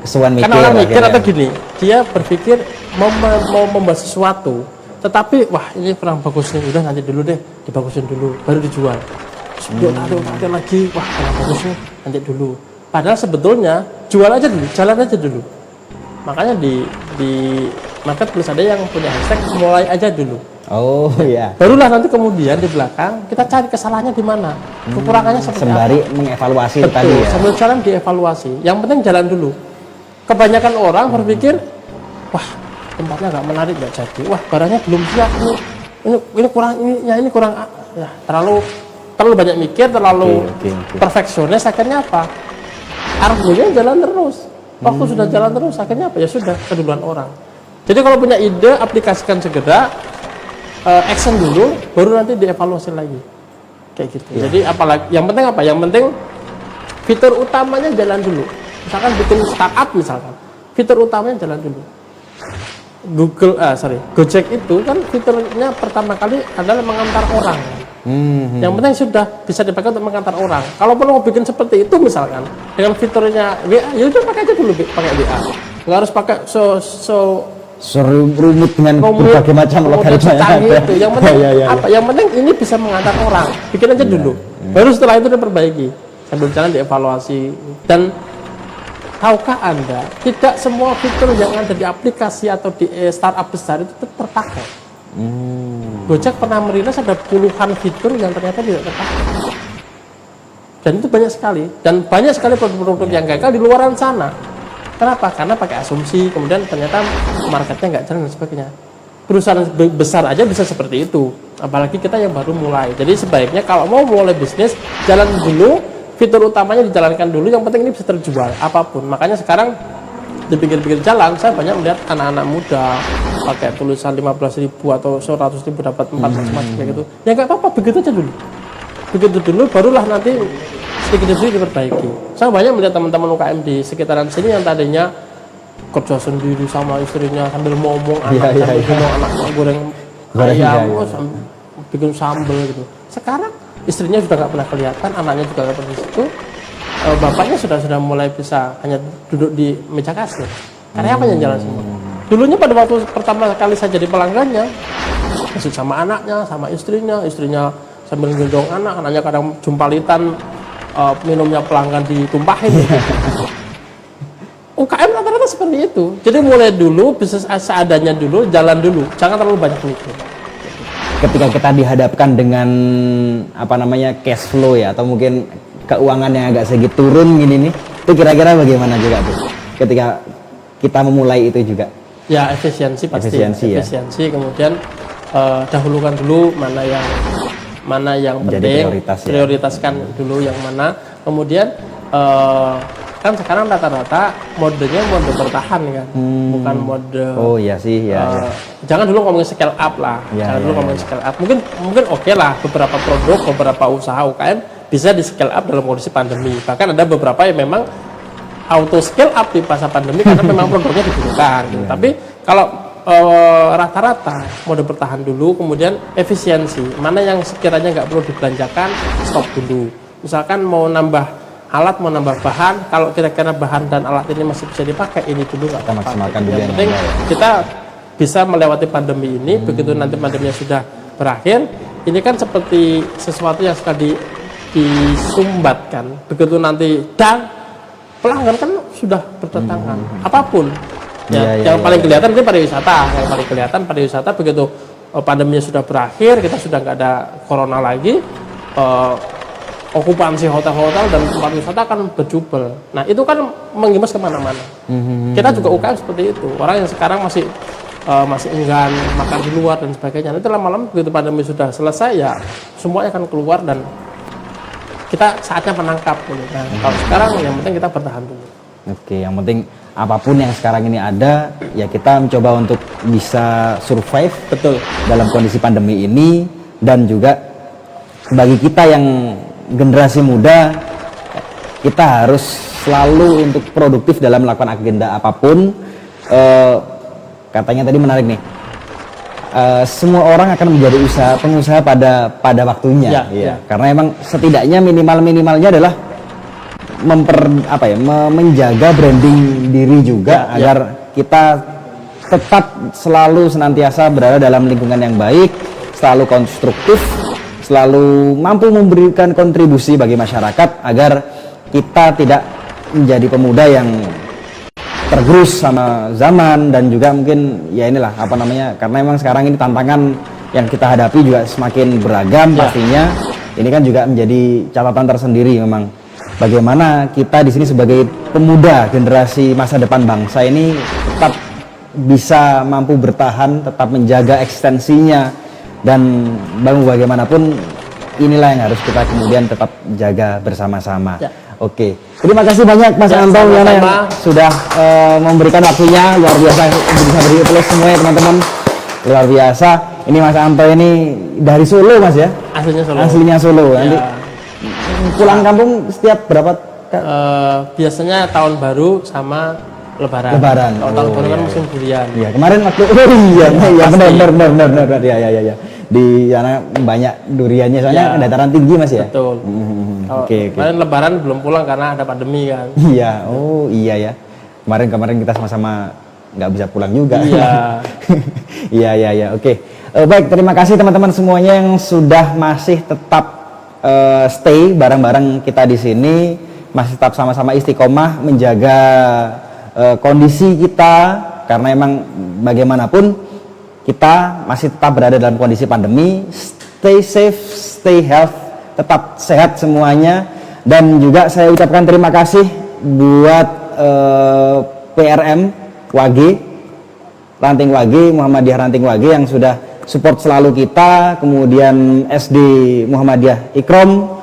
Speaker 2: Karena orang mikir atau gini, dia berpikir mau membuat sesuatu, tetapi wah ini kurang bagus nih, udah nanti dulu deh, dibagusin dulu, baru dijual. Ada lagi, wah kurang bagus nih, nanti dulu. Padahal sebetulnya jual aja dulu, jalan aja dulu. Makanya di marketplace ada yang punya hashtag mulai aja dulu.
Speaker 3: Oh iya.
Speaker 2: Barulah nanti kemudian di belakang kita cari kesalahannya di mana, kekurangannya seperti
Speaker 3: sembari
Speaker 2: apa.
Speaker 3: mengevaluasi
Speaker 2: Betul,
Speaker 3: tadi ya.
Speaker 2: sambil jalan dievaluasi. Yang penting jalan dulu. Kebanyakan orang berpikir, wah tempatnya nggak menarik, nggak jadi. Wah barangnya belum siap nih. Ini kurang, ini kurang. Ya, terlalu banyak mikir, terlalu perfeksionis. Akhirnya apa? Artinya jalan terus. Waktu sudah jalan terus, akhirnya apa? Ya sudah keduluan orang. Jadi kalau punya ide, aplikasikan segera, action dulu, baru nanti dievaluasi lagi. Kayak gitu. Jadi apalagi, yang penting apa? Yang penting fitur utamanya jalan dulu. Misalkan bikin startup misalkan, fitur utamanya jalan dulu. Gojek itu kan fiturnya pertama kali adalah mengantar orang. Yang penting sudah bisa dipakai untuk mengantar orang. Kalau perlu mau bikin seperti itu misalkan dengan fiturnya WA, ya udah pakai aja dulu pakai WA. Nggak harus pakai
Speaker 3: rumit dengan berbagai macam logaritma
Speaker 2: itu. Yang penting apa? Yang penting ini bisa mengantar orang. Bikin aja dulu. Baru setelah itu diperbaiki. Sambil jalan dievaluasi. Dan tahukah Anda, tidak semua fitur yang ada di aplikasi atau di startup besar itu terpakai. Gojek pernah merilis ada puluhan fitur yang ternyata tidak terpakai. Dan itu banyak sekali. Dan banyak sekali produk-produk yang gagal di luaran sana. Kenapa? Karena pakai asumsi, kemudian ternyata marketnya nggak jalan dan sebagainya. Perusahaan besar aja bisa seperti itu, apalagi kita yang baru mulai. Jadi sebaiknya kalau mau mulai bisnis, jalan dulu, fitur utamanya dijalankan dulu, yang penting ini bisa terjual, apapun. Makanya sekarang di pinggir-pinggir jalan, saya banyak melihat anak-anak muda pakai tulisan 15.000 atau 100.000 dapat 4 macam kayak gitu. Ya nggak apa-apa, begitu aja dulu. Begitu dulu, barulah nanti sedikit-sedikit diperbaiki. Saya banyak melihat teman-teman UKM di sekitaran sini yang tadinya kerja sendiri sama istrinya sambil ngomong anak goreng ayam, bikin sambal gitu. Sekarang istrinya sudah nggak pernah kelihatan, anaknya juga nggak pernah di situ. Bapaknya sudah mulai bisa hanya duduk di meja kasir. Karyawannya jalan semua. Dulunya pada waktu pertama kali saya jadi pelanggannya, masih sama anaknya, sama istrinya sambil gendong anaknya kadang jumpalitan, minumnya pelanggan ditumpahin. UKM rata-rata seperti itu. Jadi mulai dulu, bisnis seadanya dulu, jalan dulu. Jangan terlalu banyak mikir.
Speaker 3: Ketika kita dihadapkan dengan cash flow ya, atau mungkin keuangan yang agak sedikit turun gini nih, itu kira-kira bagaimana juga tuh? Ketika kita memulai itu juga.
Speaker 2: Ya efisiensi pasti. Efisiensi, kemudian dahulukan dulu mana yang penting, prioritaskan dulu yang mana. Kemudian kan sekarang rata-rata modenya mode bertahan kan, bukan mode.
Speaker 3: Oh iya sih, ya.
Speaker 2: Jangan dulu ngomongin scale up lah, ngomongin scale up. Mungkin oke lah, beberapa produk, beberapa usaha UKM bisa di scale up dalam kondisi pandemi. Bahkan ada beberapa yang memang auto scale up di masa pandemi karena memang produknya dibutuhkan. Gitu. Tapi kalau rata-rata mode bertahan dulu, kemudian efisiensi, mana yang sekiranya nggak perlu dibelanjakan, stop dulu. Misalkan mau nambah alat, mau nambah bahan, kalau kira-kira bahan dan alat ini masih bisa dipakai, ini dulu nggak apa-apa.
Speaker 3: Maksimalkan dulu
Speaker 2: yang penting kita bisa melewati pandemi ini. Begitu nanti pandeminya sudah berakhir, ini kan seperti sesuatu yang sudah disumbatkan. Begitu nanti pelanggan kan sudah berdatangan, apapun. Yang paling kelihatan itu pariwisata. Begitu pandeminya sudah berakhir, kita sudah nggak ada corona lagi. Okupansi hotel-hotel dan tempat wisata akan berjubel. Nah itu kan mengimbas kemana-mana. Kita juga UKM seperti itu. Orang yang sekarang masih enggan makan di luar dan sebagainya. Nanti lama-lama begitu pandemi sudah selesai ya semuanya akan keluar dan kita saatnya menangkap. Nah kalau sekarang yang penting kita bertahan dulu.
Speaker 3: Oke, yang penting apapun yang sekarang ini ada, ya kita mencoba untuk bisa survive.
Speaker 2: Betul.
Speaker 3: Dalam kondisi pandemi ini. Dan juga bagi kita yang generasi muda, kita harus selalu untuk produktif dalam melakukan agenda apapun. Katanya tadi menarik nih, semua orang akan menjadi pengusaha pada waktunya. Karena emang setidaknya minimalnya adalah menjaga branding diri juga agar kita tetap selalu senantiasa berada dalam lingkungan yang baik, selalu konstruktif, selalu mampu memberikan kontribusi bagi masyarakat agar kita tidak menjadi pemuda yang tergerus sama zaman. Dan juga mungkin ya inilah karena memang sekarang ini tantangan yang kita hadapi juga semakin beragam pastinya. Ini kan juga menjadi catatan tersendiri memang bagaimana kita di sini sebagai pemuda generasi masa depan bangsa ini tetap bisa mampu bertahan, tetap menjaga eksistensinya. Dan bagaimanapun inilah yang harus kita kemudian tetap jaga bersama-sama. Oke, terima kasih banyak Mas Anto yang sudah memberikan waktunya. Luar biasa, bisa beri plus semua ya teman-teman. Luar biasa. Ini Mas Anto ini dari Solo Mas ya? Aslinya Solo. Nanti pulang kampung setiap berapa?
Speaker 2: Biasanya tahun baru sama Lebaran. Kalau tahun baru kan musim durian. Iya,
Speaker 3: kemarin waktu benar. Ya. Di sana banyak duriannya soalnya dataran tinggi Mas ya.
Speaker 2: Betul. Oke. Kemarin Lebaran belum pulang karena ada pandemi kan.
Speaker 3: Iya. Oh iya ya. Kemarin kita sama-sama nggak bisa pulang juga. Iya. Iya. Oke. Baik, terima kasih teman-teman semuanya yang sudah masih tetap stay bareng-bareng kita di sini, masih tetap sama-sama istiqomah menjaga kondisi kita, karena emang bagaimanapun kita masih tetap berada dalam kondisi pandemi. Stay safe, stay health, tetap sehat semuanya. Dan juga saya ucapkan terima kasih buat PRM Wage, Ranting Wage, Muhammadiyah Ranting Wage yang sudah support selalu kita, kemudian SD Muhammadiyah Ikrom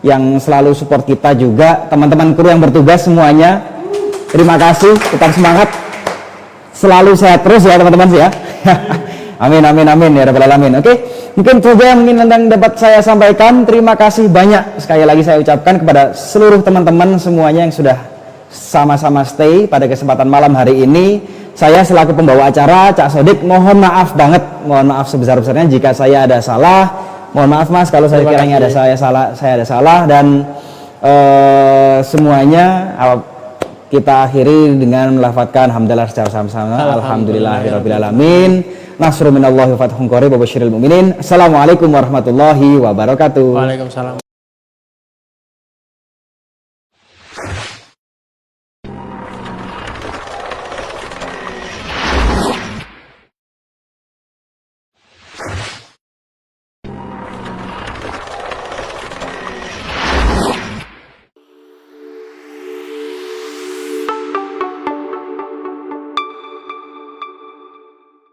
Speaker 3: yang selalu support kita juga, teman-teman kru yang bertugas semuanya, terima kasih, tetap semangat, selalu sehat terus ya teman-teman ya. Amin amin amin ya rabbal alamin. Oke, mungkin saja yang dapat saya sampaikan. Terima kasih banyak sekali lagi saya ucapkan kepada seluruh teman-teman semuanya yang sudah sama-sama stay pada kesempatan malam hari ini. Saya selaku pembawa acara, Cak Sodik, mohon maaf banget, mohon maaf sebesar-besarnya jika saya ada salah. Mohon maaf Mas kalau saya kiranya ada saya ada salah, dan semuanya kita akhiri dengan melafadzkan hamdalah secara sama-sama. Alhamdulillahirabbil alamin. Nasrun minallahi wa fathun qarib wa basyiril mu'minin. Assalamualaikum warahmatullahi wabarakatuh.
Speaker 2: Waalaikumsalam.